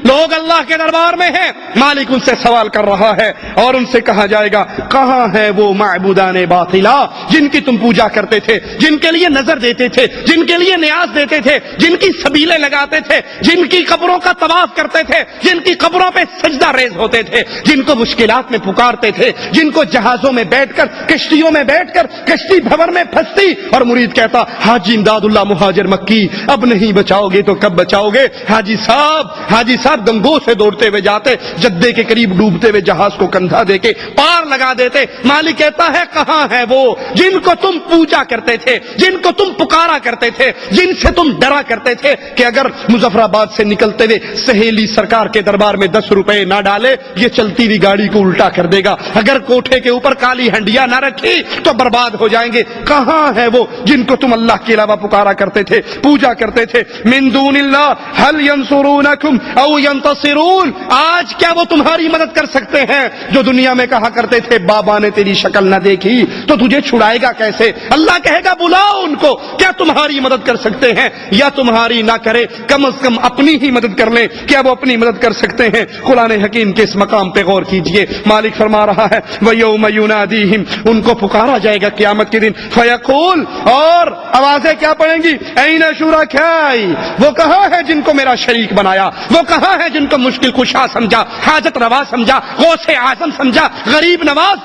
لوگ اللہ کے دربار میں ہیں, مالک ان سے سوال کر رہا ہے اور ان سے کہا جائے گا کہاں ہے وہ معبودان باطلا جن کی تم پوجا کرتے تھے, جن کے لیے نظر دیتے تھے, جن کے لیے نیاز دیتے تھے, جن کی سبیلیں لگاتے تھے, جن کی قبروں کا طواف کرتے تھے, جن کی قبروں پہ سجدہ ریز ہوتے تھے, جن کو مشکلات میں پکارتے تھے, جن کو جہازوں میں بیٹھ کر کشتیوں میں بیٹھ کر کشتی بھور میں پھنستی اور مرید کہتا حاجی امداد اللہ مہاجر مکی اب نہیں بچاؤ گے تو کب بچاؤ گے؟ حاجی صاحب گنگوں سے دوڑتے ہوئے جاتے, جدے کے قریب ڈوبتے ہوئے جہاز کو کندھا دے کے پار لگا دیتے. مالک کہتا ہے کہاں ہے وہ جن کو تم پوجا کرتے تھے, جن کو تم پکارا کرتے تھے, جن سے تم ڈرا کرتے تھے کہ اگر مظفر آباد سے نکلتے ہوئے سہیلی سرکار کے دربار میں 10 روپے نہ ڈالے یہ چلتی ہوئی گاڑی کو الٹا کر دے گا, اگر کوٹھے کے اوپر کالی ہنڈیا نہ رکھی تو برباد ہو جائیں گے. کہاں ہے وہ جن کو تم اللہ کے علاوہ پکارا کرتے تھے, پوجا کرتے تھے؟ من دون اللہ هل ينصرونکم او ينتصرون. آج کیا وہ تمہاری مدد کر سکتے ہیں جو دنیا میں کہا کرتے تھے بابا نے تیری شکل نہ دیکھی تو تجھے چھڑائے گا کیسے؟ اللہ کہے گا بلاؤ ان کو, کیا تمہاری مدد کر سکتے ہیں؟ یا تمہاری نہ کرے کم از کم اپنی ہی مدد کر لیں, کیا وہ اپنی مدد کر سکتے ہیں؟ قرآن حکیم کے اس مقام پہ غور کیجئے. مالک فرما رہا ہے وَيَوْمَ يُنَادِيهِمْ, ان کو پکارا جائے گا قیامت کے دن, فَيَقُولُ, اور آوازیں کیا پڑیں گی؟ أَيْنَ شُرَكَائِي, وہ کہاں ہے جن کو میرا شریک بنایا, وہ کہاں ہے جن کو مشکل کشا سمجھا, حاجت روا سمجھا, غوث اعظم سمجھا, غریب نواز,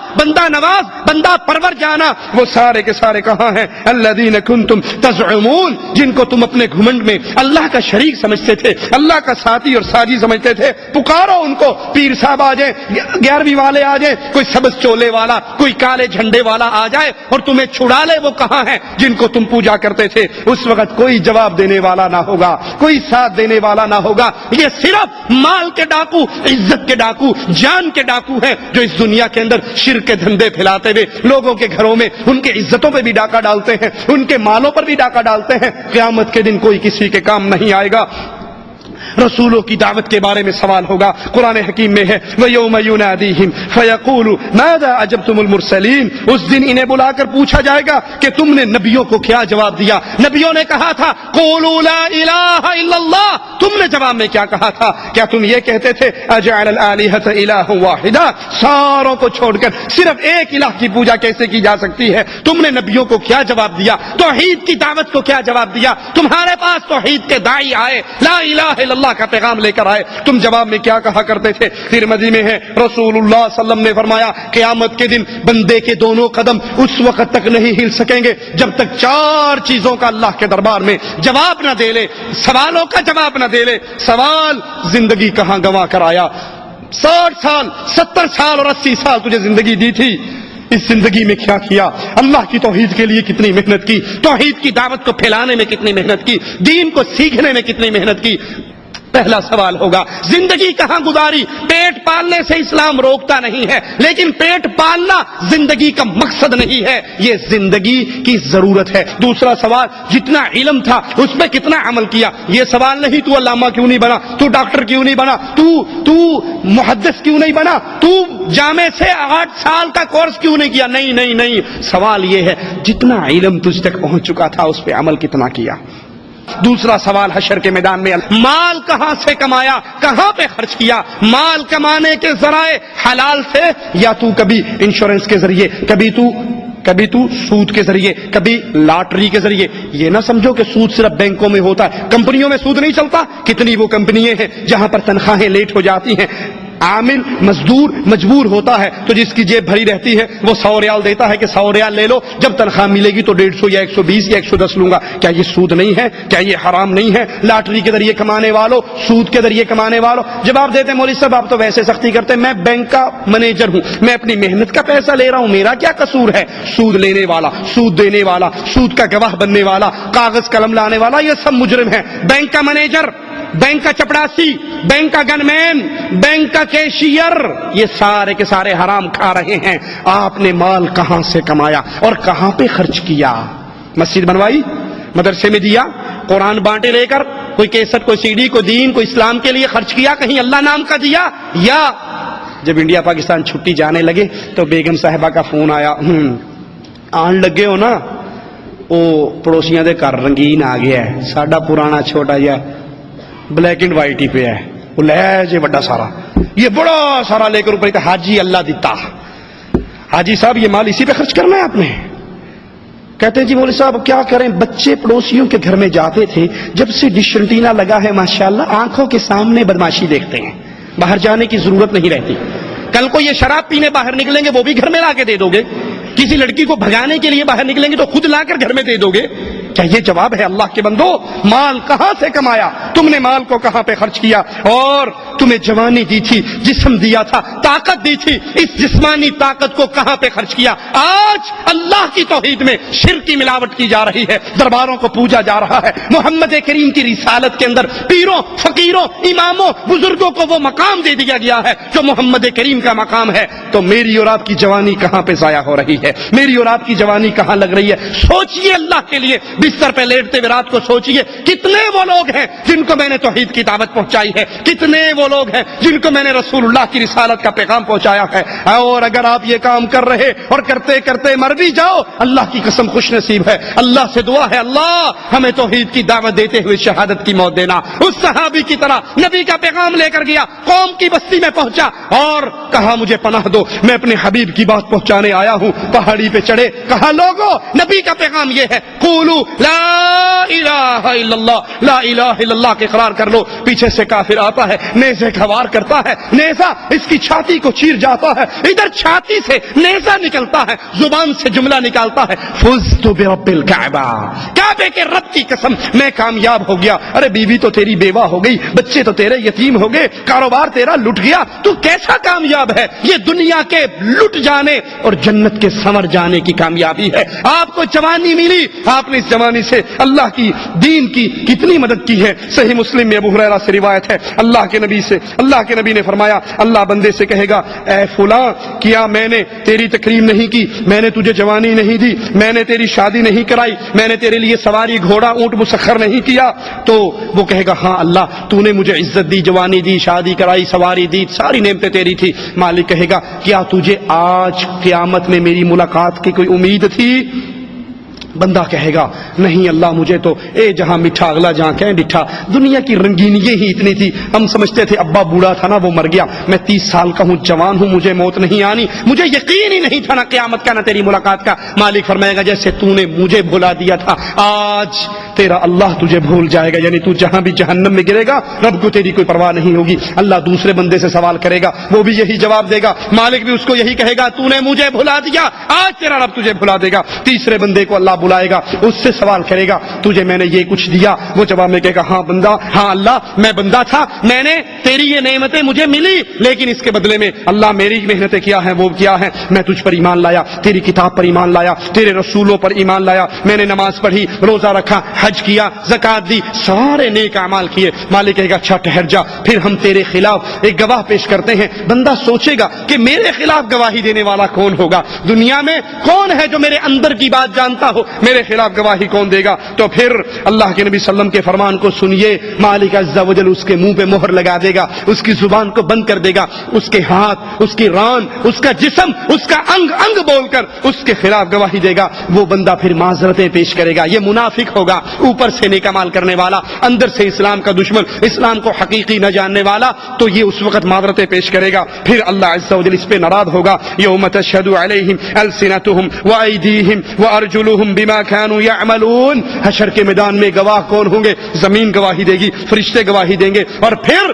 بندہ پرور جانا, وہ سارے کے سارے کہاں ہیں؟ الذین کنتم تزعمون, جن کو تم اپنے گھمنڈ میں اللہ کا شریک سمجھتے تھے, اللہ کا ساتھی اور ساجی سمجھتے تھے. پکارو ان کو, پیر صاحب آ جائیں, 11ویں والے آ جائیں, کوئی سبز چولے والا, کوئی کالے جھنڈے والا آ جائے اور تمہیں چھڑا لے. وہ کہاں ہیں جن کو تم پوجا کرتے تھے؟ اس وقت کوئی جواب دینے والا نہ ہوگا, کوئی ساتھ دینے والا نہ ہوگا. یہ صرف مال کے ڈاکو, عزت کے ڈاکو, جان کے ڈاکو ہیں جو اس دنیا کے اندر شرک کے دھندے پھیلاتے ہوئے لوگوں کے گھروں میں ان کے عزتوں پہ بھی ڈاکہ ڈالتے ہیں, ان کے مالوں پر بھی ڈاکہ ڈالتے ہیں. قیامت کے دن کوئی کسی کے کام نہیں آئے گا. رسولوں کی دعوت کے بارے میں سوال ہوگا. قرآن حکیم میں ہے وَيَوْمَ يُنَادِيهِمْ فَيَقُولُ مَاذَا أَجَبْتُمُ الْمُرْسَلِينَ, اس دن انہیں بلا کر پوچھا جائے گا کہ تم نے نبیوں کو کیا جواب دیا. نبیوں نے کہا تھا قُولُوا لَا إِلَٰهَ إِلَّا اللَّهُ, تم نے جواب میں کیا کہا تھا؟ کیا تم یہ کہتے تھے أَجَعَلَ الْآلِهَةَ إِلَٰهًا وَاحِدًا, ساروں کو چھوڑ کر صرف ایک الہ کی پوجا کیسے کی جا سکتی ہے؟ تم نے نبیوں کو کیا جواب دیا؟ توحید کی دعوت کو کیا جواب دیا؟ تمہارے پاس توحید کے داعی آئے, لا الہ الا اللہ کا پیغام لے کر آئے, تم جواب میں کیا کہا کرتے تھے؟ ترمذی میں ہے رسول اللہ صلی اللہ علیہ وسلم نے فرمایا قیامت کے دن بندے کے دونوں قدم اس وقت تک نہیں ہل سکیں گے جب تک 4 چیزوں کا اللہ کے دربار میں جواب نہ دے لے, سوالوں کا جواب نہ دے لے. سوال زندگی کہاں گنوا کر آیا, 60 سال 70 سال اور 80 سال تجھے زندگی دی تھی، اس زندگی میں کیا کیا؟ اللہ کی توحید کے لیے کتنی محنت کی، توحید کی دعوت کو پھیلانے میں کتنی محنت کی، دین کو سیکھنے میں کتنی محنت کی؟ پہلا سوال ہوگا زندگی کہاں گزاری؟ پیٹ پالنے سے اسلام روکتا نہیں ہے، لیکن پیٹ پالنا زندگی کا مقصد نہیں ہے، یہ زندگی کی ضرورت ہے۔ دوسرا سوال جتنا علم تھا اس پہ کتنا عمل کیا؟ یہ سوال نہیں تو علامہ کیوں نہیں بنا، تو ڈاکٹر کیوں نہیں بنا، تو محدث کیوں نہیں بنا، تو جامع سے 8 سال کا کورس کیوں نہیں کیا؟ نہیں نہیں نہیں، سوال یہ ہے جتنا علم تجھ تک پہنچ چکا تھا اس پہ عمل کتنا کیا؟ دوسرا سوال حشر کے میدان میں مال کہاں سے کمایا، کہاں پہ خرچ کیا؟ مال کمانے کے ذرائع حلال سے، یا تو کبھی انشورنس کے ذریعے، کبھی تو سود کے ذریعے، کبھی لاٹری کے ذریعے؟ یہ نہ سمجھو کہ سود صرف بینکوں میں ہوتا ہے، کمپنیوں میں سود نہیں چلتا؟ کتنی وہ کمپنیاں ہیں جہاں پر تنخواہیں لیٹ ہو جاتی ہیں، عامل مزدور مجبور ہوتا ہے تو جس کی جیب بھری رہتی ہے وہ 100 ریال دیتا ہے کہ 100 ریال لے لو، جب تنخواہ ملے گی تو 150 یا 120 یا 110 لوں گا۔ کیا یہ سود نہیں ہے؟ کیا یہ حرام نہیں ہے؟ لاٹری کے ذریعے کمانے والوں، سود کے ذریعے کمانے والوں جواب دیتے ہیں مولوی صاحب آپ تو ویسے سختی کرتے ہیں، میں بینک کا مینیجر ہوں، میں اپنی محنت کا پیسہ لے رہا ہوں، میرا کیا قصور ہے؟ سود لینے والا، سود دینے والا، سود کا گواہ بننے والا، کاغذ قلم لانے والا، یہ سب مجرم ہیں۔ بینک کا مینیجر، بینک کا چپڑاسی، بینک کا گن مین، بینک کا کیشیئر، یہ سارے کے سارے حرام کھا رہے ہیں۔ آپ نے مال کہاں سے کمایا اور کہاں پہ خرچ کیا؟ مسجد بنوائی، مدرسے میں دیا، قرآن بانٹے لے کر، کوئی کیسٹ، کوئی سی ڈی، کوئی دین، کوئی اسلام کے لیے خرچ کیا، کہیں اللہ نام کا دیا؟ یا جب انڈیا پاکستان چھٹی جانے لگے تو بیگم صاحبہ کا فون آیا، آن لگے ہو نا، وہ پڑوسیاں دے گھر رنگین آ گیا ہے، ساڈا پرانا چھوٹا جہا بلیک اینڈ وائٹ ہی پہ ہے، وہ لے جے بڑا سارا، یہ بڑا سارا لے کر اوپر حاجی اللہ دیتا، حاجی صاحب یہ مال اسی پہ خرچ کرنا ہے آپ نے؟ کہتے ہیں جی مولوی صاحب کیا کریں، بچے پڑوسیوں کے گھر میں جاتے تھے، جب سے ڈش انٹینا لگا ہے ماشاءاللہ آنکھوں کے سامنے بدماشی دیکھتے ہیں، باہر جانے کی ضرورت نہیں رہتی۔ کل کو یہ شراب پینے باہر نکلیں گے وہ بھی گھر میں لا کے دے دو گے، کسی لڑکی کو بھگانے کے لیے باہر نکلیں گے تو خود لا کر گھر میں دے دو گے؟ کیا یہ جواب ہے اللہ کے بندو؟ مال کہاں سے کمایا؟ تم نے مال کو کہاں پہ خرچ کیا؟ اور تمہیں جوانی دی تھی، جسم دیا تھا، طاقت دی تھی، اس جسمانی طاقت کو کہاں پہ خرچ کیا؟ آج اللہ کی توحید میں شرک کی ملاوٹ کی جا رہی ہے، درباروں کو پوجا جا رہا ہے، محمد کریم کی رسالت کے اندر پیروں، فقیروں، اماموں، بزرگوں کو وہ مقام دے دیا گیا ہے جو محمد کریم کا مقام ہے۔ تو میری اور آپ کی جوانی کہاں پہ ضائع ہو رہی ہے؟ میری اور آپ کی جوانی کہاں لگ رہی ہے؟ سوچئے اللہ کے لیے، بستر پہ لیٹتے ہوئے رات کو سوچئے کتنے وہ لوگ ہیں جن کو میں نے توحید کی دعوت پہنچائی ہے، کتنے وہ لوگ ہیں جن کو میں نے رسول اللہ کی رسالت کا پیغام پہنچایا ہے۔ اور اگر آپ یہ کام کر رہے اور کرتے کرتے مر بھی جاؤ، اللہ کی قسم خوش نصیب ہے، اللہ سے دعا ہے اللہ ہمیں توحید کی دعوت دیتے ہوئے شہادت کی موت دینا۔ اس صحابی کی طرح نبی کا پیغام لے کر گیا، قوم کی بستی میں پہنچا اور کہا مجھے پناہ دو، میں اپنے حبیب کی بات پہنچانے آیا ہوں۔ پہاڑی پہ چڑھے، کہا لوگو نبی کا پیغام یہ ہے، قولوا لا الہ الا اللہ، لا الہ الا اللہ کے اقرار کر لو۔ پیچھے سے کافر آتا ہے، نیزے کا وار کرتا ہے، نیزہ اس کی چھاتی کو چیر جاتا ہے، ادھر چھاتی سے نیزہ نکلتا ہے، زبان سے جملہ نکالتا ہے، فزت برب الکعبہ، کعبے کے رب کی قسم میں کامیاب ہو گیا۔ ارے بیوی تو تیری بیوہ ہو گئی، بچے تو تیرے یتیم ہو گئے، کاروبار تیرا لٹ گیا، تو کیسا کامیاب ہے؟ یہ دنیا کے لٹ جانے اور جنت کے سنور جانے کی کامیابی ہے۔ آپ کو جوانی ملی، آپ نے اس جوانی سے اللہ کی دین کی کتنی مدد کی ہے۔ صحیح مسلم میں ابو ہریرہ سے روایت ہے، اللہ کے نبی نے فرمایا، اللہ بندے سے کہے گا اے فلاں، کیا میں نے تیری تکریم نہیں کی؟ میں نے تجھے جوانی نہیں دی، میں نے تیری شادی نہیں کرائی، میں نے تیرے لیے سواری گھوڑا اونٹ مسخر نہیں کیا؟ تو وہ کہے گا ہاں اللہ، تو نے مجھے عزت دی، جوانی دی، شادی کرائی، سواری دی، ساری نعمتیں تیری تھی۔ مالک کہے گا کیا تجھے آج قیامت میں میری ملاقات کی کوئی امید تھی؟ بندہ کہے گا نہیں اللہ، مجھے تو اے جہاں میٹھا اگلا جہاں کہیں ڈٹھا، دنیا کی رنگینی ہی اتنی تھی، ہم سمجھتے تھے ابا بوڑھا تھا نا وہ مر گیا، میں 30 سال کا ہوں، جوان ہوں، مجھے موت نہیں آنی، مجھے یقین ہی نہیں تھا نہ قیامت کا نہ تیری ملاقات کا۔ مالک فرمائے گا جیسے تو نے مجھے بھلا دیا تھا، آج تیرا اللہ تجھے بھول جائے گا، یعنی تو جہاں بھی جہنم میں گرے گا رب کو تیری کوئی پرواہ نہیں ہوگی۔ اللہ دوسرے بندے سے سوال کرے گا، وہ بھی یہی جواب دے گا، مالک بھی اس کو یہی کہے گا، تو نے مجھے بھلا دیا، آج تیرا رب تجھے بھلا دے گا۔ تیسرے بندے کو اللہ بلائے گا، اس سے سوال کرے گا، تجھے میں نے یہ کچھ دیا؟ وہ جواب میں کہے گا، ہاں بندہ، ہاں اللہ، میں بندہ تھا، میں نے تیری یہ نعمتیں مجھے ملی، لیکن اس کے بدلے میں اللہ میری محنتیں کیا ہیں وہ کیا ہیں، میں تجھ پر ایمان لایا، تیری کتاب پر ایمان لایا، تیرے رسولوں پر ایمان لایا، میں نے نماز پڑھی، روزہ رکھا، حج کیا، زکات دی، سارے نیک اعمال کیے۔ مالک کہے گا اچھا ٹھہر جا، پھر ہم تیرے خلاف ایک گواہ پیش کرتے ہیں۔ بندہ سوچے گا کہ میرے خلاف گواہی دینے والا کون ہوگا، دنیا میں کون ہے جو میرے اندر کی بات جانتا ہو، میرے خلاف گواہی کون دے گا؟ تو پھر اللہ کے نبی صلی اللہ علیہ وسلم کے فرمان کو سنیے، مالک عز و جل اس کے منہ پہ مہر لگا دے گا، اس کی زبان کو بند کر دے گا، اس کے ہاتھ، اس کی ران، اس کا جسم، اس کا انگ انگ بول کر اس کے خلاف گواہی دے گا۔ وہ بندہ پھر معذرتیں پیش کرے گا، یہ منافق ہوگا، اوپر سے نیک اعمال کرنے والا، اندر سے اسلام کا دشمن، اسلام کو حقیقی نہ جاننے والا، تو یہ اس وقت معذرتیں پیش کرے گا۔ پھر اللہ عز و جل اس پہ ناراض ہوگا، یوم تشہد علیہم السنتہم وایدیہم وارجلہم بما کانوا یعملون۔ حشر کے میدان میں گواہ کون ہوں گے؟ زمین گواہی دے گی، فرشتے گواہی دیں گے، اور پھر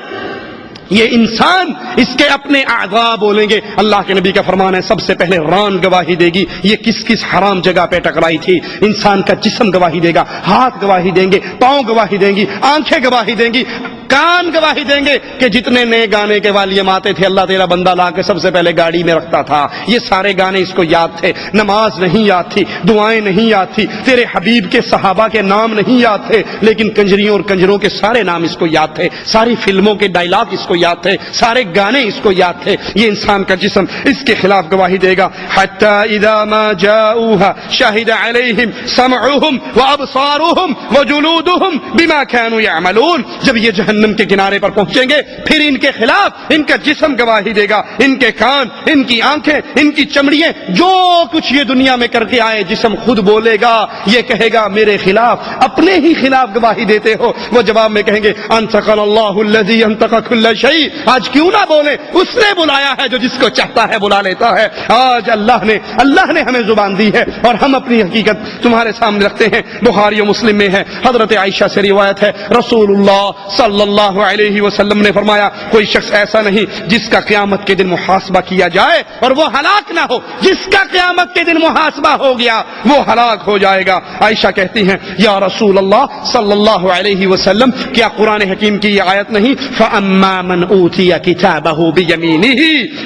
یہ انسان اس کے اپنے اعضاء بولیں گے۔ اللہ کے نبی کا فرمان ہے سب سے پہلے ران گواہی دے گی، یہ کس کس حرام جگہ پہ ٹکرائی تھی۔ انسان کا جسم گواہی دے گا، ہاتھ گواہی دیں گے، پاؤں گواہی دیں گی، آنکھیں گواہی دیں گی، کان گواہی دیں گے کہ جتنے نئے گانے کے والیم آتے تھے اللہ تیرا بندہ لا کے سب سے پہلے گاڑی میں رکھتا تھا، یہ سارے گانے اس کو یاد تھے، نماز نہیں یاد تھی، دعائیں نہیں یاد تھی، تیرے حبیب کے صحابہ کے نام نہیں یاد تھے، لیکن کنجریوں اور کنجروں کے سارے نام اس کو یاد تھے، ساری فلموں کے ڈائلاگ اس کو یاد تھے، سارے گانے اس کو یاد تھے۔ یہ انسان کا جسم اس کے خلاف گواہی دے گا۔ حتی اذا ما جاؤوها شہد علیہم سمعهم وابصارهم وجلودهم بما كانوا يعملون۔ جب یہ جہنم کے کنارے پر پہنچیں گے پھر ان کے خلاف ان کا جسم گواہی دے گا، ان کے کان، ان کی آنکھیں، ان کی چمڑیاں، جو کچھ یہ دنیا میں کر کے آئے جسم خود بولے گا، یہ کہے گا میرے خلاف، اپنے ہی خلاف گواہی دیتے ہو۔ وہ جواب میں کہیں گے انطقنا اللہ الذی انطق کل شیء، آج کیوں نہ بولے، اس نے بلایا ہے جو جس کو چاہتا ہے بلا لیتا ہے۔ آج اللہ نے ہمیں زبان دی ہے اور ہم اپنی حقیقت تمہارے سامنے رکھتے ہیں۔ بخاری و مسلم میں ہے، حضرت عائشہ سے روایت ہے، رسول اللہ صلی اللہ علیہ وسلم نے فرمایا کوئی شخص ایسا نہیں جس کا قیامت کے دن محاسبہ کیا جائے اور وہ ہلاک نہ ہو، جس کا قیامت کے دن محاسبہ ہو گیا وہ ہلاک ہو جائے گا۔ عائشہ کہتی ہیں یا رسول اللہ صلی اللہ علیہ وسلم، کیا قرآن حکیم کی یہ آیت نہیں فَأَمَّا مَنْ أُوتِيَ كِتَابَهُ بِيَمِينِهِ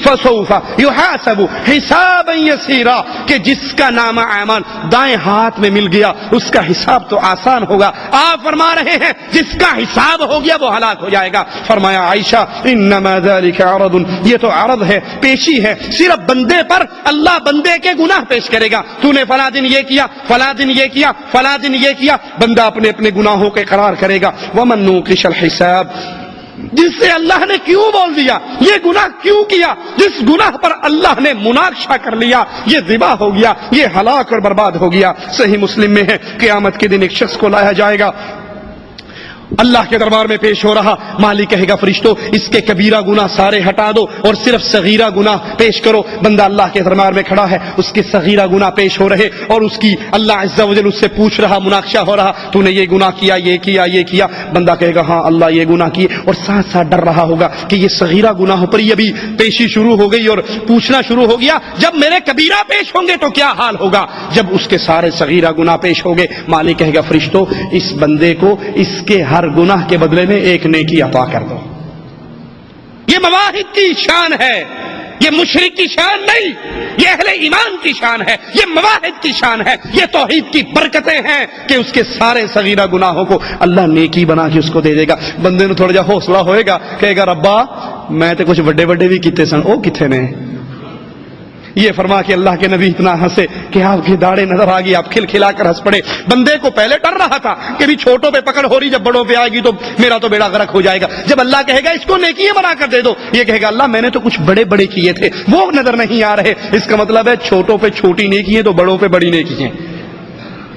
فَسَوْفَ يُحَاسَبُ حِسَابًا يَسِيرًا، کہ جس کا نامہ اعمال دائیں ہاتھ میں مل گیا اس کا حساب تو آسان ہوگا۔ آپ فرما رہے ہیں جس کا حساب ہو گیا وہ ہلاک ہو جائے گا۔ فرمایا عائشہ انما ذلك عرض، یہ تو عرض ہے، پیشی ہے، صرف بندے پر اللہ بندے کے گناہ پیش کرے گا۔ تو نے فلاں دن یہ کیا، فلاں دن یہ کیا، فلاں دن یہ کیا، بندہ اپنے اپنے گناہوں کے اقرار کرے گا۔ ومن نوقش الحساب، جس سے اللہ نے کیوں بول دیا، یہ گناہ کیوں کیا، جس گناہ پر اللہ نے مناقشہ کر لیا یہ ذبح ہو گیا، یہ ہلاک اور برباد ہو گیا۔ صحیح مسلم میں ہے قیامت کے دن ایک شخص کو لایا جائے گا، اللہ کے دربار میں پیش ہو رہا، مالک کہے گا فرشتوں اس کے کبیرہ گناہ سارے ہٹا دو اور صرف صغیرہ گناہ پیش کرو۔ بندہ اللہ کے دربار میں کھڑا ہے، اس کے صغیرہ گناہ پیش ہو رہے اور اس کی اللہ عز و جل اس سے پوچھ رہا، مناقشہ ہو رہا، تو نے یہ گناہ کیا، یہ کیا، یہ کیا۔ بندہ کہے گا ہاں اللہ یہ گناہ کیے، اور ساتھ ساتھ ڈر رہا ہوگا کہ یہ صغیرہ گناہوں پر یہ بھی پیشی شروع ہو گئی اور پوچھنا شروع ہو گیا، جب میرے کبیرہ پیش ہوں گے تو کیا حال ہوگا۔ جب اس کے سارے صغیرہ گناہ پیش ہو گئے، مالک کہے گا فرشتوں اس بندے کو اس کے ہر گناہ کے بدلے میں ایک نیکی عطا کر دو۔ یہ مواہد کی شان ہے، یہ مشرک کی شان نہیں، یہ اہل ایمان کی شان ہے، یہ مواہد کی شان ہے، یہ توحید کی برکتیں ہیں کہ اس کے سارے صغیرہ گناہوں کو اللہ نیکی بنا کے اس کو دے دے گا۔ بندے نے تھوڑا جا حوصلہ ہوئے گا، کہے گا ربا میں تے کچھ بڑے بڑے بھی کیتے سن، او کتنے نے۔ یہ فرما کے اللہ کے نبی اتنا ہنسے کہ آپ کی داڑھیں نظر آ گئی، آپ کھل کھلا کر ہنس پڑے۔ بندے کو پہلے ڈر رہا تھا کہ بھی چھوٹوں پہ پکڑ ہو رہی، جب بڑوں پہ آئے گی تو میرا تو بیڑا غرق ہو جائے گا۔ جب اللہ کہے گا اس کو نیکی بنا کر دے دو، یہ کہے گا اللہ میں نے تو کچھ بڑے بڑے کیے تھے وہ نظر نہیں آ رہے۔ اس کا مطلب ہے چھوٹوں پہ چھوٹی نیکی ہے تو بڑوں پہ بڑی نیکی ہے۔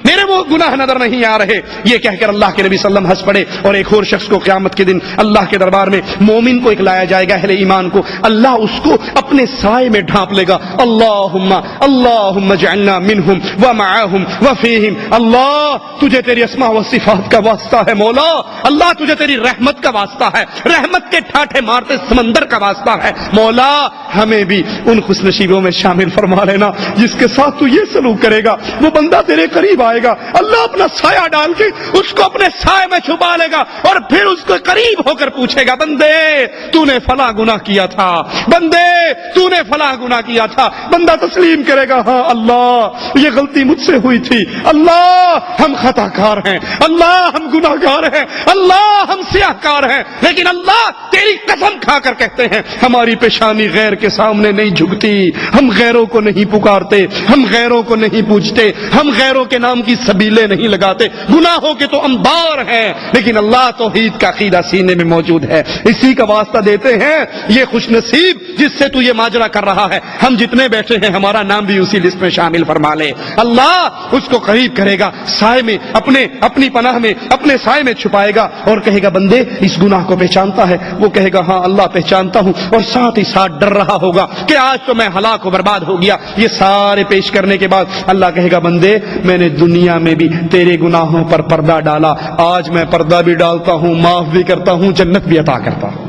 میرے وہ گناہ نظر نہیں آ رہے. یہ کہہ کر اللہ کے نبی صلی اللہ علیہ وسلم ہنس پڑے. اور ایک اور شخص کو قیامت کے دن اللہ کے دربار میں مومن کو ایک لایا جائے گا, اہل ایمان کو. اللہ اس کو اپنے سائے میں ڈھانپ لے گا. اللہم اجعلنا منہم ومعاہم وفیہم. اللہ تجھے تیری اسماء و صفات کا واسطہ ہے مولا. اللہ تجھے تیری رحمت کا واسطہ ہے, رحمت کے ٹھاٹھے مارتے سمندر کا واسطہ ہے مولا. ہمیں بھی ان خوش نصیبوں میں شامل فرما لینا جس کے ساتھ تو یہ سلوک کرے گا, وہ بندہ تیرے قریب آئے گا, اللہ اپنا سایہ ڈال کے اس کو اپنے سائے میں چھپا لے گا, اور پھر اس کو قریب ہو کر پوچھے گا, بندے تو نے فلاں گناہ کیا تھا, بندے تو نے فلاں گناہ کیا تھا. بندہ تسلیم کرے گا, ہاں اللہ یہ غلطی مجھ سے ہوئی تھی, اللہ ہم خطا کار ہیں, اللہ ہم گناہ گار ہیں, اللہ ہم سیاہ کار ہیں, لیکن اللہ تیری قسم کھا کر کہتے ہیں ہماری پیشانی غیر کے سامنے نہیں جھکتی, ہم غیروں کو نہیں پکارتے, ہم غیروں کو نہیں پوچھتے, ہم غیروں کے نام کی سبیلیں نہیں لگاتے. گناہوں کے تو انبار ہیں, لیکن اللہ توحید کا عقیدہ سینے میں موجود ہے. اسی کا واسطہ دیتے ہیں یہ خوش نصیب جس سے تو یہ ماجرا کر رہا ہے, ہم جتنے بیٹھے ہیں ہمارا نام بھی اسی لسٹ میں شامل فرما لے. اللہ اس کو قریب کرے گا, سائے میں اپنی پناہ میں اپنے سائے میں چھپائے گا اور کہے گا, بندے اس گناہ کو پہچانتا ہے؟ وہ کہے گا ہاں اللہ پہچانتا ہوں, اور ساتھ ہی ساتھ ڈر رہا ہوگا کہ آج تو میں ہلاک و برباد ہو گیا. یہ سارے پیش کرنے کے بعد اللہ کہے گا, بندے میں نے دنیا میں بھی تیرے گناہوں پر پردہ ڈالا, آج میں پردہ بھی ڈالتا ہوں, معاف بھی کرتا ہوں, جنت بھی عطا کرتا ہوں.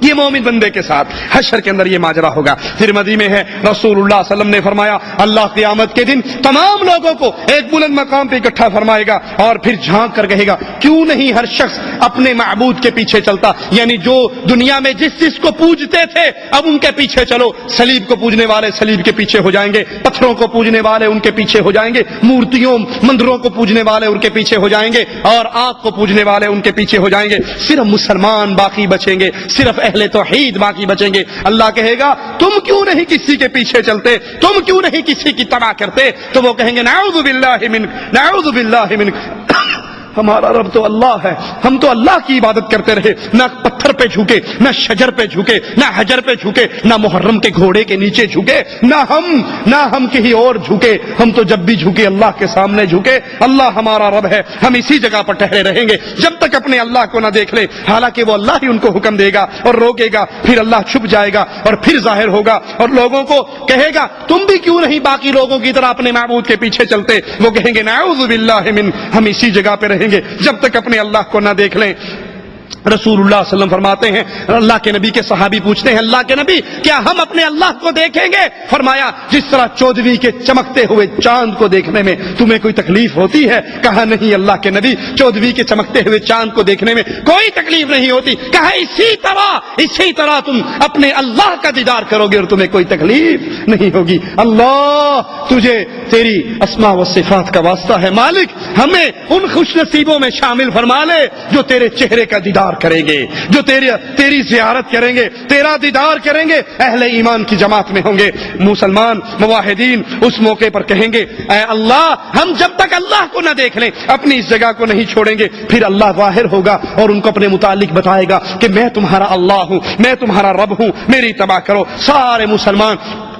یہ مومن بندے کے ساتھ حشر کے اندر یہ ماجرا ہوگا. ترمذی میں ہے رسول اللہ صلی اللہ علیہ وسلم نے فرمایا, اللہ قیامت کے دن تمام لوگوں کو ایک بلند مقام پہ اکٹھا فرمائے گا اور پھر جھانک کر کہے گا, کیوں نہیں ہر شخص اپنے معبود کے پیچھے چلتا؟ یعنی جو دنیا میں جس کو پوجتے تھے اب ان کے پیچھے چلو. صلیب کو پوجنے والے صلیب کے پیچھے ہو جائیں گے, پتھروں کو پوجنے والے ان کے پیچھے ہو جائیں گے, مورتیوں مندروں کو پوجنے والے ان کے پیچھے ہو جائیں گے, اور آگ کو پوجنے والے ان کے پیچھے ہو جائیں گے. صرف مسلمان باقی بچیں گے, صرف اہل توحید باقی بچیں گے. اللہ کہے گا, تم کیوں نہیں کسی کے پیچھے چلتے, تم کیوں نہیں کسی کی تباہ کرتے؟ تو وہ کہیں گے, نعوذ باللہ من, نعوذ باللہ من, ہمارا رب تو اللہ ہے, ہم تو اللہ کی عبادت کرتے رہے, نہ پتھر پہ جھکے, نہ شجر پہ جھکے, نہ حجر پہ جھکے, نہ محرم کے گھوڑے کے نیچے جھکے, نہ ہم کہیں اور جھکے. ہم تو جب بھی جھکے اللہ کے سامنے جھکے. اللہ ہمارا رب ہے, ہم اسی جگہ پر ٹھہرے رہیں گے جب تک اپنے اللہ کو نہ دیکھ لیں. حالانکہ وہ اللہ ہی ان کو حکم دے گا اور روکے گا, پھر اللہ چھپ جائے گا اور پھر ظاہر ہوگا اور لوگوں کو کہے گا, تم بھی کیوں نہیں باقی لوگوں کی طرح اپنے معبود کے پیچھے چلتے؟ وہ کہیں گے, نعوذ باللہ من, ہم اسی جگہ پہ رہیں گے جب تک اپنے اللہ کو نہ دیکھ لیں. رسول اللہ صلی اللہ علیہ وسلم فرماتے ہیں, اللہ کے نبی کے صحابی پوچھتے ہیں, اللہ کے نبی کیا ہم اپنے اللہ کو دیکھیں گے؟ فرمایا, جس طرح 14ویں کے چمکتے ہوئے چاند کو دیکھنے میں تمہیں کوئی تکلیف ہوتی ہے؟ کہا نہیں اللہ کے نبی, 14ویں کے چمکتے ہوئے چاند کو دیکھنے میں کوئی تکلیف نہیں ہوتی. کہا اسی طرح تم اپنے اللہ کا دیدار کرو گے اور تمہیں کوئی تکلیف نہیں ہوگی. اللہ تجھے تیری اسماء و صفات کا واسطہ ہے مالک, ہمیں ان خوش نصیبوں میں شامل فرما لے جو تیرے چہرے کا دیدار کریں گے, جو تیری زیارت کریں گے, تیرا دیدار کریں گے, اہل ایمان کی جماعت میں ہوں گے. مسلمان موحدین اس موقع پر کہیں گے, اے اللہ, ہم جب تک اللہ کو نہ دیکھ لیں اپنی اس جگہ کو نہیں چھوڑیں گے. پھر اللہ ظاہر ہوگا اور ان کو اپنے متعلق بتائے گا کہ میں تمہارا اللہ ہوں, میں تمہارا رب ہوں, میری تباہ کرو. سارے مسلمان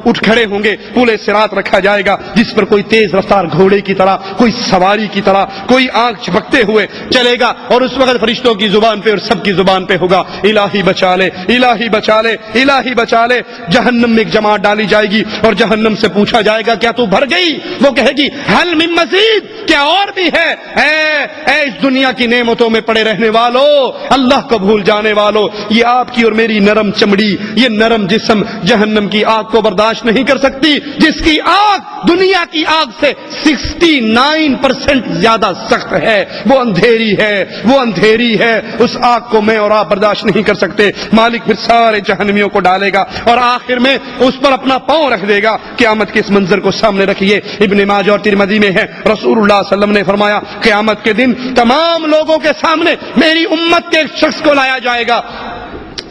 اٹھ کھڑے ہوں گے, پورے صراط رکھا جائے گا جس پر کوئی تیز رفتار گھوڑے کی طرح, کوئی سواری کی طرح, کوئی آنکھ جھپکتے ہوئے چلے گا, اور اس وقت فرشتوں کی زبان پہ اور سب کی زبان پہ ہوگا, الہی بچا لے, الہی بچا لے, الہی بچا لے. جہنم میں ایک جماعت ڈالی جائے گی اور جہنم سے پوچھا جائے گا, کیا تو بھر گئی؟ وہ کہے گی, حل من مزید, کیا اور بھی ہے؟ اے اس دنیا کی نعمتوں میں پڑے رہنے والو, اللہ کو بھول جانے والو, یہ آپ کی اور میری نرم چمڑی, یہ نرم جسم جہنم کی آگ کو برداشت نہیں کر سکتی, جس کی آگ دنیا کی آگ سے 69% زیادہ سخت ہے. وہ اندھیری ہے, وہ اندھیری ہے, اس آگ کو میں اور آپ برداشت نہیں کر سکتے. مالک پھر سارے جہنمیوں کو ڈالے گا اور آخر میں اس پر اپنا پاؤں رکھ دے گا. قیامت کے اس منظر کو سامنے رکھیے, ابن ماجہ اور ترمذی میں ہے, رسول اللہ صلی اللہ علیہ وسلم نے فرمایا, قیامت کے دن تمام لوگوں کے سامنے میری امت کے ایک شخص کو لایا جائے گا,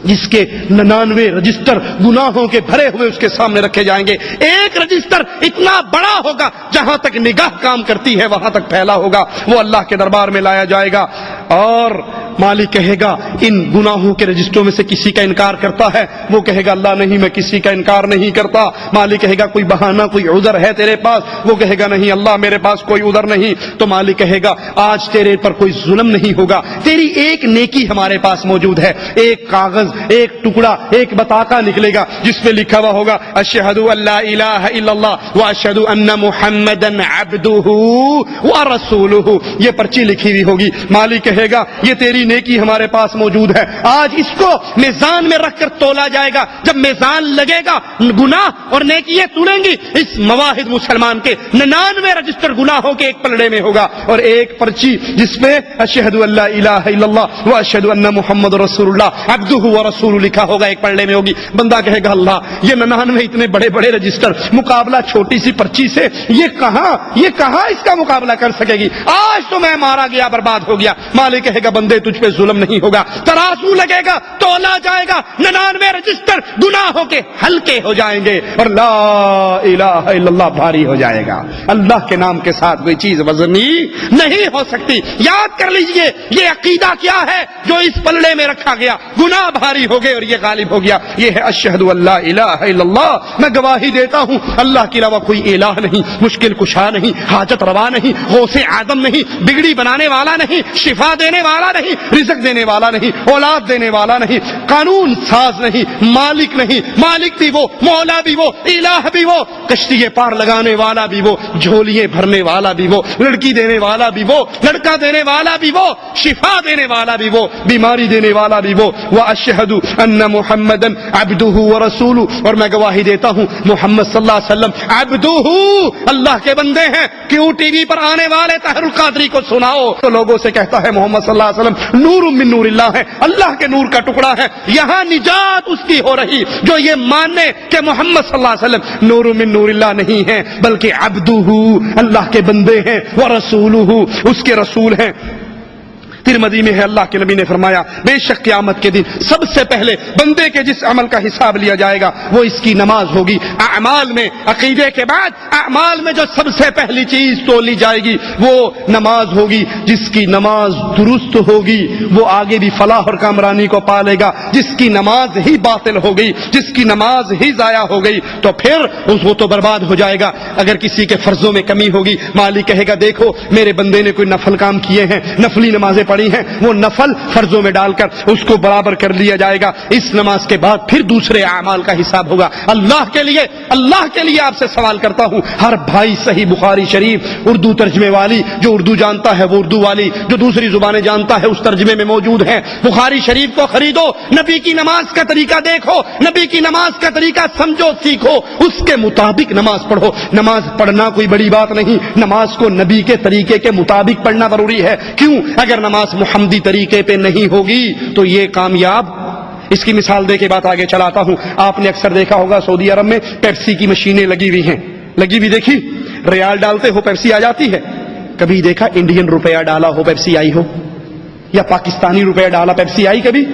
جس کے 99 رجسٹر گناہوں کے بھرے ہوئے اس کے سامنے رکھے جائیں گے. ایک رجسٹر اتنا بڑا ہوگا جہاں تک نگاہ کام کرتی ہے وہاں تک پھیلا ہوگا, وہ اللہ کے دربار میں لایا جائے گا. اور مالک کہے گا ان گناہوں کے رجسٹروں میں سے کسی کا انکار کرتا ہے؟ وہ کہے گا اللہ نہیں, میں کسی کا انکار نہیں کرتا. مالک کہے گا کوئی بہانہ کوئی عذر ہے تیرے پاس؟ وہ کہے گا نہیں اللہ میرے پاس کوئی عذر نہیں. تو مالک کہے گا آج تیرے پر کوئی ظلم نہیں ہوگا, تیری ایک نیکی ہمارے پاس موجود ہے. ایک کاغذ, ایک ٹکڑا, ایک بطاقہ نکلے گا جس پہ لکھا ہوا ہوگا اشہد ان لا الہ الا اللہ واشہد ان محمدا عبدہ ورسولہ. یہ پرچی لکھی ہوئی ہوگی. مالک کہے گا یہ تیری نیکی ہمارے پاس موجود ہے, آج اس کو میزان میں رکھ کر تولا جائے گا. جب میزان لگے گا گناہ اور نیکیاں تولیں گی, اس مواحد مسلمان کے 99 رجسٹر گناہوں کے ایک پلڑے میں ہوگا, اور ایک پرچی جس پہ اشہد ان لا الہ الا اللہ واشہد ان محمد رسول اللہ عبدہ ورسولہ لکھا ہوگا ایک پلڑے میں ہوگی. بندہ کہے گا اللہ یہ 99 اتنے بڑے بڑے رجسٹر مقابلہ چھوٹی سی پرچی سے, یہ کہاں اس کا مقابلہ کر سکے گی؟ آج تو میں مارا گیا, برباد ہو گیا. مالک کہے گا بندے تجھ پہ ظلم نہیں ہوگا, ترازو لگے گا, تولا جائے گا, 99 رجسٹر گناہوں کے ہلکے ہو جائیں گے اور لا الہ الا اللہ بھاری ہو جائے گا. اللہ کے نام کے ساتھ کوئی چیز وزنی نہیں ہو سکتی. یاد کر لیجئے یہ عقیدہ کیا ہے جو اس پلڑے میں رکھا گیا. گناہ بھاری ہو گئے اور یہ غالب ہو گیا. یہ ہے اشہد ان لا الہ الا اللہ, میں گواہی دیتا ہوں اللہ کے علاوہ کوئی الہ نہیں, مشکل کشا نہیں, حاجت روا نہیں, غوث اعظم نہیں, بگڑی بنانے والا نہیں, شفا دینے والا نہیں, رزق دینے والا نہیں, اولاد دینے والا نہیں, قانون ساز نہیں, مالک نہیں. مالک بھی وہ, مولا بھی وہ, الہ بھی وہ, کشتی پار لگانے والا بھی وہ, جھولیے بھرنے والا بھی وہ, لڑکی دینے والا بھی وہ, لڑکا دینے والا بھی وہ, شفا دینے والا بھی وہ, بیماری دینے والا بھی وہ. واشہد ان محمدا عبدہ ورسولہ, اور میں گواہی دیتا ہوں محمد صلی اللہ علیہ وسلم عبدہ, اللہ کے بندے ہیں. کیوں ٹی وی پر آنے والے طاہر القادری کو سناؤ تو لوگوں سے کہتا ہے محمد صلی اللہ علیہ وسلم نور من نور اللہ ہے, اللہ کے نور کا ٹکڑا ہے. یہاں نجات اس کی ہو رہی جو یہ مانے کہ محمد صلی اللہ علیہ وسلم نور من نور اللہ نہیں ہے بلکہ عبدہ, اللہ کے بندے ہیں, ورسولہ, اس کے رسول ہیں. ترمذی میں ہے اللہ کے نبی نے فرمایا بے شک قیامت کے دن سب سے پہلے بندے کے جس عمل کا حساب لیا جائے گا وہ اس کی نماز ہوگی. اعمال میں, عقیدے کے بعد اعمال میں جو سب سے پہلی چیز تولی جائے گی وہ نماز ہوگی. جس کی نماز درست ہوگی وہ آگے بھی فلاح اور کامرانی کو پالے گا. جس کی نماز ہی باطل ہو گئی, جس کی نماز ہی ضائع ہو گئی تو پھر وہ تو برباد ہو جائے گا. اگر کسی کے فرضوں میں کمی ہوگی, مالک کہے گا دیکھو میرے بندے نے کوئی نفل کام کیے ہیں, نفلی نمازیں پڑھی ہیں, وہ نفل فرضوں میں ڈال کر اس کو برابر کر لیا جائے گا. اس نماز کے بعد پھر دوسرے اعمال کا حساب ہوگا. اللہ کے لیے آپ سے سوال کرتا ہوں, ہر بھائی صحیح بخاری شریف اردو ترجمے والی, جو اردو جانتا ہے وہ اردو والی, جو دوسری زبانیں جانتا ہے اس ترجمے میں موجود ہیں. بخاری شریف کو خریدو, نبی کی نماز کا طریقہ دیکھو, نبی کی نماز کا طریقہ سمجھو, سیکھو, اس کے مطابق نماز پڑھو. نماز پڑھنا کوئی بڑی بات نہیں, نماز کو نبی کے طریقے کے مطابق پڑھنا ضروری ہے. کیوں؟ اگر نماز محمدی طریقے پہ نہیں ہوگی تو یہ کامیاب. اس کی مثال دے کے بات آگے چلاتا ہوں. آپ نے اکثر دیکھا ہوگا سعودی عرب میں پیپسی کی مشینیں لگی ہوئی ہیں, لگی ہوئی دیکھی, ریال ڈالتے ہو پیپسی آ جاتی ہے. کبھی دیکھا انڈین روپیہ ڈالا ہو پیپسی آئی ہو, یا پاکستانی روپیہ ڈالا پیپسی آئی کبھی؟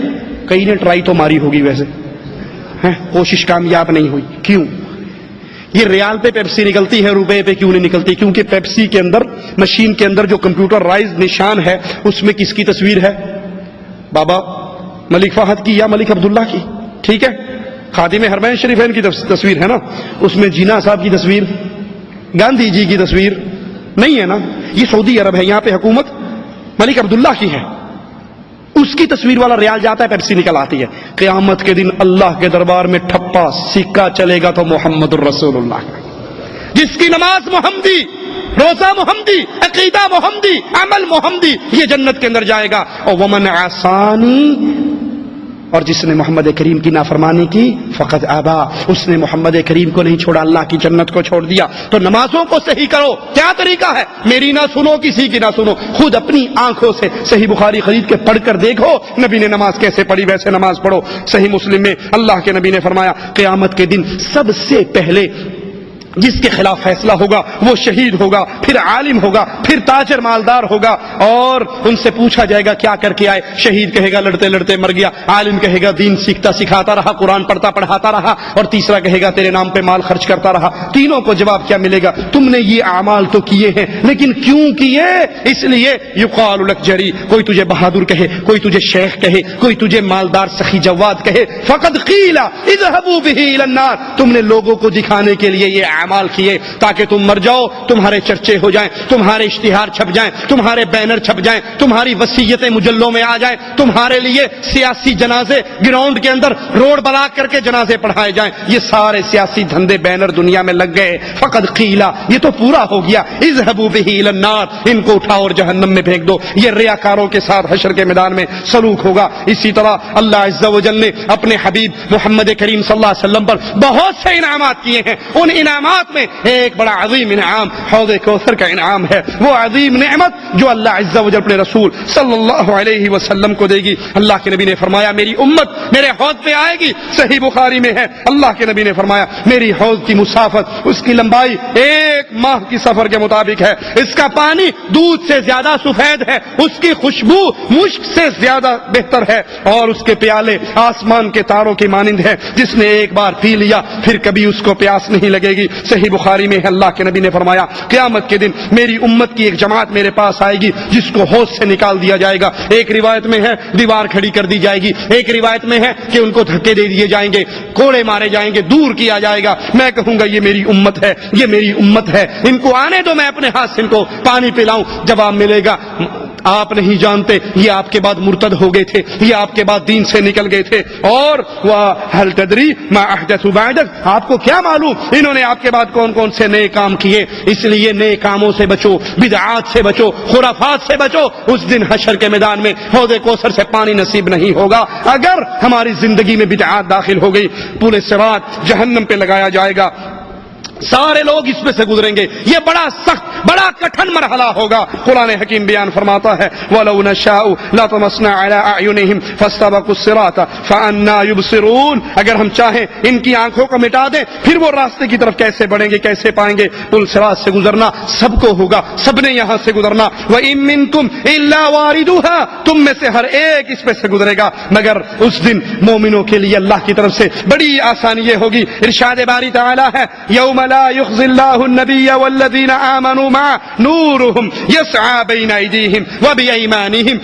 کئی نے ٹرائی تو ماری ہوگی, ویسے کوشش کامیاب نہیں ہوئی. کیوں؟ یہ ریال پہ پیپسی نکلتی ہے, روپے پہ کیوں نہیں نکلتی؟ کیونکہ پیپسی کے اندر, مشین کے اندر جو کمپیوٹرائز نشان ہے اس میں کس کی تصویر ہے؟ بابا ملک فہد کی یا ملک عبداللہ کی, ٹھیک ہے, خادم حرمین شریفین کی تصویر ہے نا, اس میں جینا صاحب کی تصویر, گاندھی جی کی تصویر نہیں ہے نا. یہ سعودی عرب ہے, یہاں پہ حکومت ملک عبداللہ کی ہے, اس کی تصویر والا ریال جاتا ہے, پیپسی نکل آتی ہے. قیامت کے دن اللہ کے دربار میں ٹھپا سکہ چلے گا تو محمد الرسول اللہ, جس کی نماز محمدی, روزہ محمدی, عقیدہ محمدی, عمل محمدی, یہ جنت کے اندر جائے گا. اور ومن عصانی, اور جس نے محمد کریم کی نافرمانی کی فقط ابا, اس نے محمد کریم کو نہیں چھوڑا, اللہ کی جنت کو چھوڑ دیا. تو نمازوں کو صحیح کرو. کیا طریقہ ہے؟ میری نہ سنو, کسی کی نہ سنو, خود اپنی آنکھوں سے صحیح بخاری خرید کے پڑھ کر دیکھو نبی نے نماز کیسے پڑھی, ویسے نماز پڑھو. صحیح مسلم میں اللہ کے نبی نے فرمایا قیامت کے دن سب سے پہلے جس کے خلاف فیصلہ ہوگا وہ شہید ہوگا، پھر عالم ہوگا، پھر تاجر مالدار ہوگا، اور ان سے پوچھا جائے گا کیا کر کے آئے؟ شہید کہے گا لڑتے لڑتے مر گیا، عالم کہے گا دین سیکھتا سکھاتا رہا، قرآن پڑھتا پڑھاتا رہا، اور تیسرا کہے گا تیرے نام پہ مال خرچ کرتا رہا۔ تینوں کو جواب کیا ملے گا؟ تم نے یہ اعمال تو کیے ہیں، لیکن کیوں کیے؟ اس لیے یقال لک جری، کوئی تجھے بہادر کہے، کوئی تجھے شیخ کہے، کوئی تجھے مالدار سخی جواد کہے، فقد قیل اذهبوا به الى النار، تم نے لوگوں کو دکھانے کے لیے یہ اعمال کیے تاکہ تم مر جاؤ، تمہارے چرچے ہو جائیں، تمہارے اشتہار چھپ جائیں، تمہارے بینر چھپ جائیں، تمہاری وصیتیں مجلوں میں آ جائیں، تمہارے لیے سیاسی جنازے گراؤنڈ کے اندر روڈ بلاک کر کے جنازے پڑھائے جائیں۔ یہ سارے سیاسی دھندے بینر دنیا میں لگ گئے، فقد قیلا، یہ تو پورا ہو گیا، اذهبوا به الى النار، ان کو اٹھاؤ اور جہنم میں پھینک دو۔ یہ ریاکاروں کے ساتھ حشر کے میدان میں سلوک ہوگا۔ اسی طرح اللہ عز و جل نے اپنے حبیب محمد کریم صلی اللہ علیہ وسلم پر بہت سے انعامات کیے ہیں، ان انعامات میں ایک بڑا عظیم انعام حوض کوثر کا انعام ہے، وہ عظیم نعمت جو اللہ عز و جل اپنے رسول صلی اللہ علیہ وسلم کو دے گی۔ اللہ کے نبی نے فرمایا میری امت میرے حوض پہ آئے گی، صحیح بخاری میں ہے، اللہ کے نبی نے فرمایا میری حوض کی مسافت، اس کی لمبائی 1 ماہ کی سفر کے مطابق ہے، اس کا پانی دودھ سے زیادہ سفید ہے، اس کی خوشبو مشک سے زیادہ بہتر ہے، اور اس کے پیالے آسمان کے تاروں کی مانند ہے، جس نے ایک بار پی لیا پھر کبھی اس کو پیاس نہیں لگے گی۔ صحیح بخاری میں ہے، اللہ کے نبی نے فرمایا قیامت کے دن میری امت کی ایک جماعت میرے پاس آئے گی جس کو حوض سے نکال دیا جائے گا، ایک روایت میں ہے دیوار کھڑی کر دی جائے گی، ایک روایت میں ہے کہ ان کو دھکے دے دیے جائیں گے، کوڑے مارے جائیں گے، دور کیا جائے گا۔ میں کہوں گا یہ میری امت ہے، یہ میری امت ہے، ان کو آنے دو، میں اپنے ہاتھ سے ان کو پانی پلاؤں۔ جواب ملے گا آپ نہیں جانتے یہ آپ کے بعد مرتد ہو گئے تھے، یہ آپ کے بعد دین سے نکل گئے تھے، اور وَهَلْ تَدْرِي مَا أَحْدَثُوا بَعْدَكَ، آپ کو کیا معلوم انہوں نے آپ کے بعد کون کون سے نئے کام کیے۔ اس لیے نئے کاموں سے بچو، بدعات سے بچو، خرافات سے بچو، اس دن حشر کے میدان میں حوض کوثر سے پانی نصیب نہیں ہوگا۔ اگر ہماری زندگی میں بدعات داخل ہو گئی، پورے صراط جہنم پہ لگایا جائے گا، سارے لوگ اس میں سے گزریں گے، یہ بڑا سخت بڑا کٹھن مرحلہ ہوگا۔ قرآن حکیم بیان فرماتا ہے وَلَوْ نَشَاءُ لَطَمَسْنَا عَلَىٰ أَعْيُنِهِمْ فَاسْتَبَقُوا الصِّرَاطَ فَأَنَّىٰ يُبْصِرُونَ، اگر ہم چاہیں ان کی آنکھوں کو مٹا دیں پھر وہ راستے کی طرف کیسے بڑھیں گے، کیسے پائیں گے؟ پل صراط سے گزرنا سب کو ہوگا، سب نے یہاں سے گزرنا۔ وَإِن مِّنكُمْ إِلَّا وَارِدُهَا، تم میں سے ہر ایک اس پہ سے گزرے گا، مگر اس دن مومنوں کے لیے اللہ کی طرف سے بڑی آسانی یہ ہوگی۔ ارشاد باری تعالی ہے یوم لا يخزي الله النبي والذين آمنوا معه نورهم يسعى بين أيديهم وبأيمانهم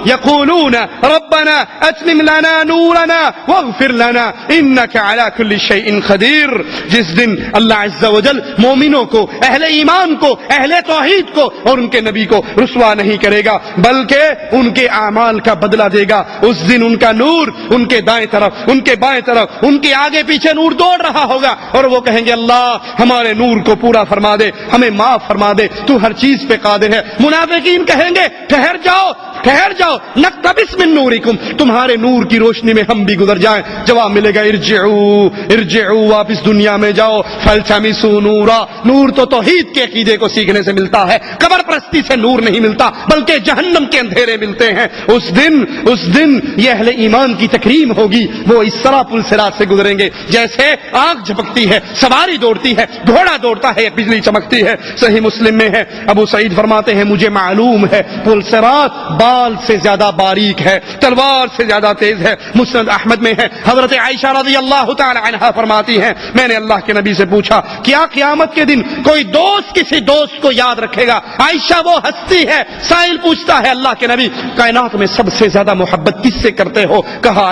يقولون ربنا أتمم لنا نورنا واغفر لنا إنك على كل شيء قدير۔ جس دن اللہ عز و جل مومنوں کو، اہل ایمان کو، اہل توحید کو اور ان کے نبی کو رسوا نہیں کرے گا، بلکہ ان کے اعمال کا بدلہ دے گا۔ اس دن ان کا نور ان کے دائیں طرف، ان کے بائیں طرف، ان کے آگے پیچھے نور دوڑ رہا ہوگا، اور وہ کہیں گے اللہ ہمارے نور کو پورا فرما دے، ہمیں معاف فرما دے، تو ہر چیز پہ قادر ہے۔ منافقین کہیں گے ٹھہر جاؤ ٹھہر جاؤ، نقتبس من نورکم، تمہارے نور کی روشنی میں ہم بھی گزر جائیں۔ جواب ملے گا ارجعوا، واپس دنیا میں جاؤ، فالتمسوا نورا، نور تو توحید کے عقیدے کو سیکھنے سے ملتا ہے، قبر پرستی سے نور نہیں ملتا، بلکہ جہنم کے اندھیرے ملتے ہیں۔ اس دن یہ اہل ایمان کی تکریم ہوگی، وہ اس طرح پل صراط سے گزریں گے جیسے آنکھ جھپکتی ہے، سواری دوڑتی ہے، گھوڑا دوڑتا ہے، بجلی چمکتی ہے۔ صحیح مسلم میں ہے، ابو سعید فرماتے ہیں مجھے معلوم ہے پل صراط بال سے زیادہ باریک ہے، تلوار سے زیادہ تیز ہے۔ مسند احمد میں ہے، حضرت عائشہ رضی اللہ تعالی عنہا فرماتی ہیں میں نے اللہ کے نبی سے پوچھا کیا قیامت کے دن کوئی دوست کسی دوست کو یاد رکھے گا؟ عائشہ وہ ہستی ہے، سائل پوچھتا ہے اللہ کے نبی کائنات میں سب سے زیادہ محبت کس سے کرتے ہو؟ کہا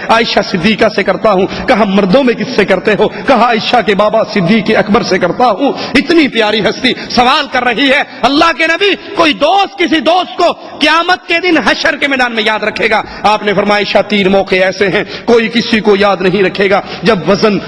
عائشہ صدیقہ سے کرتا ہوں۔ کہا مردوں میں کس سے کرتے ہو؟ کہا عائشہ کے بابا صدیق اکبر سے کرتا ہوں۔ اتنی پیاری ہستی سوال کر رہی ہے اللہ کے نبی کوئی دوست کسی دوست کو قیامت کے دن حشر کے میدان میں یاد رکھے گا؟ آپ نے فرمایا عائشہ 3 موقع ایسے ہیں کوئی کسی کو یاد نہیں رکھے گا، جب وزن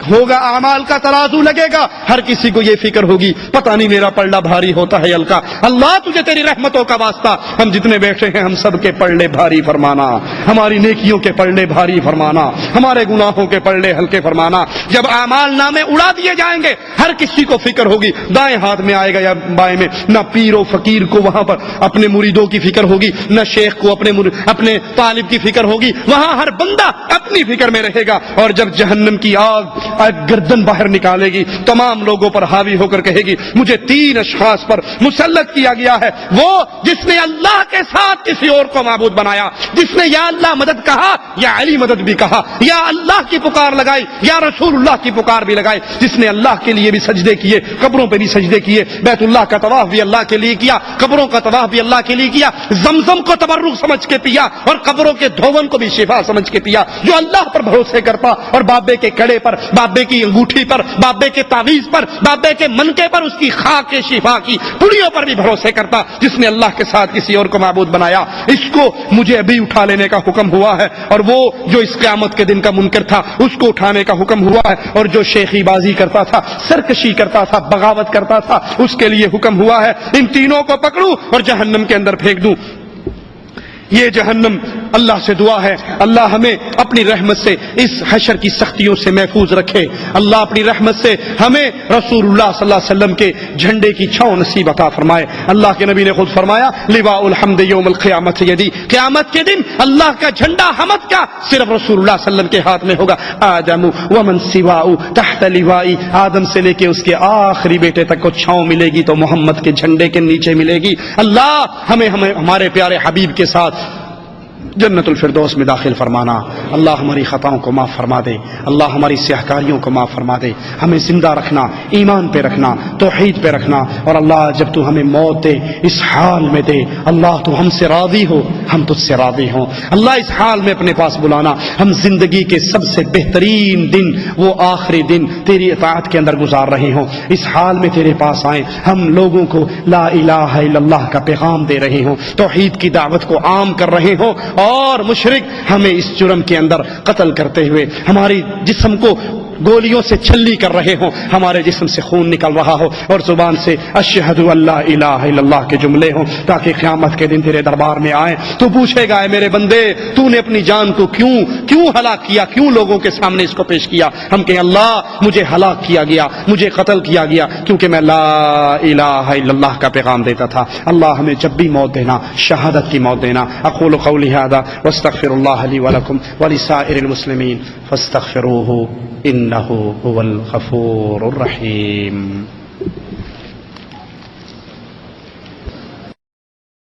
ہوگا اعمال کا ترازو لگے گا، ہر کسی کو یہ فکر ہوگی پتہ نہیں میرا پلڑا بھاری ہوتا ہے ہلکا، اللہ تجھے تیری رحمتوں کا واسطہ ہم جتنے بیٹھے ہیں ہم سب کے پلڑے بھاری فرمانا، ہماری نیکیوں کے پلڑے بھاری فرمانا، ہمارے گناہوں کے پلڑے ہلکے فرمانا۔ جب اعمال نامے اڑا دیے جائیں گے ہر کسی کو فکر ہوگی دائیں ہاتھ میں آئے گا یا بائیں میں، نہ پیر و فقیر کو وہاں پر اپنے مریدوں کی فکر ہوگی، نہ شیخ کو اپنے طالب کی فکر ہوگی، وہاں ہر بندہ اپنی فکر میں رہے گا۔ اور جب جہنم کی آگ گردن باہر نکالے گی، تمام لوگوں پر حاوی ہو کر کہے گی مجھے 3 اشخاص پر مسلط کیا گیا ہے، وہ جس نے اللہ کے ساتھ کسی اور کو معبود بنایا، جس نے یا اللہ مدد کہا یا علی مدد بھی کہا، یا اللہ کی پکار لگائی یا رسول اللہ کی پکار بھی لگائی، جس نے اللہ کے لیے بھی سجدے کیے، قبروں پہ بھی سجدے کیے، بیت اللہ کا طواف بھی اللہ کے لیے کیا، قبروں کا طواف بھی اللہ کے لیے کیا، زمزم کو تبرک سمجھ کے پیا اور قبروں کے دھون کو بھی شفا سمجھ کے پیا، جو اللہ پر بھروسے کرتا اور بابے کے کڑے پر، بابے کی انگوٹھی پر، بابے کے تعویذ پر، بابے کے منکے پر، اس کی خاک کے شفا کی پڑیوں پر بھی بھروسے کرتا، جس نے اللہ کے ساتھ کسی اور کو معبود بنایا، اس کو مجھے ابھی اٹھا لینے کا حکم ہوا ہے، اور وہ جو اس قیامت کے دن کا منکر تھا اس کو اٹھانے کا حکم ہوا ہے، اور جو شیخی بازی کرتا تھا، سرکشی کرتا تھا، بغاوت کرتا تھا، اس کے لیے حکم ہوا ہے ان تینوں کو پکڑوں اور جہنم کے اندر پھینک دوں۔ یہ جہنم اللہ سے دعا ہے اللہ ہمیں اپنی رحمت سے اس حشر کی سختیوں سے محفوظ رکھے، اللہ اپنی رحمت سے ہمیں رسول اللہ صلی اللہ علیہ وسلم کے جھنڈے کی چھاؤں نصیب عطا فرمائے۔ اللہ کے نبی نے خود فرمایا لواء الحمد یوم القیامت یدی، قیامت کے دن اللہ کا جھنڈا حمد کا صرف رسول اللہ صلی اللہ علیہ وسلم کے ہاتھ میں ہوگا، آدم ومن سواء تحت لوائی، آدم سے لے کے اس کے آخری بیٹے تک کو چھاؤں ملے گی تو محمد کے جھنڈے کے نیچے ملے گی۔ اللہ ہمیں ہمارے پیارے حبیب کے ساتھ جنت الفردوس میں داخل فرمانا، اللہ ہماری خطاؤں کو معاف فرما دے، اللہ ہماری سیاہکاریوں کو معاف فرما دے، ہمیں زندہ رکھنا، ایمان پہ رکھنا، توحید پہ رکھنا، اور اللہ جب تو ہمیں موت دے اس حال میں دے، اللہ تو ہم سے راضی ہو ہم تجھ سے راضی ہوں، اللہ اس حال میں اپنے پاس بلانا، ہم زندگی کے سب سے بہترین دن، وہ آخری دن تیری اطاعت کے اندر گزار رہے ہوں، اس حال میں تیرے پاس آئیں، ہم لوگوں کو لا الہ الا اللہ کا پیغام دے رہے ہوں، توحید کی دعوت کو عام کر رہے ہوں، اور مشرک ہمیں اس جرم کے اندر قتل کرتے ہوئے ہماری جسم کو گولیوں سے چھلی کر رہے ہوں، ہمارے جسم سے خون نکل رہا ہو اور زبان سے اشہد ان لا الہ الا اللہ کے جملے ہوں، تاکہ قیامت کے دن تیرے دربار میں آئیں تو پوچھے گا اے میرے بندے تو نے اپنی جان کو کیوں ہلاک کیا، کیوں لوگوں کے سامنے اس کو پیش کیا؟ ہم کہیں اللہ مجھے ہلاک کیا گیا، مجھے قتل کیا گیا کیونکہ میں لا الہ الا اللہ کا پیغام دیتا تھا۔ اللہ ہمیں جب بھی موت دینا شہادت کی موت دینا۔ اقول قولی ھذا واستغفر اللہ لی ولکم ولسائر المسلمین فاستغفروہ انہ هو الغفور الرحیم۔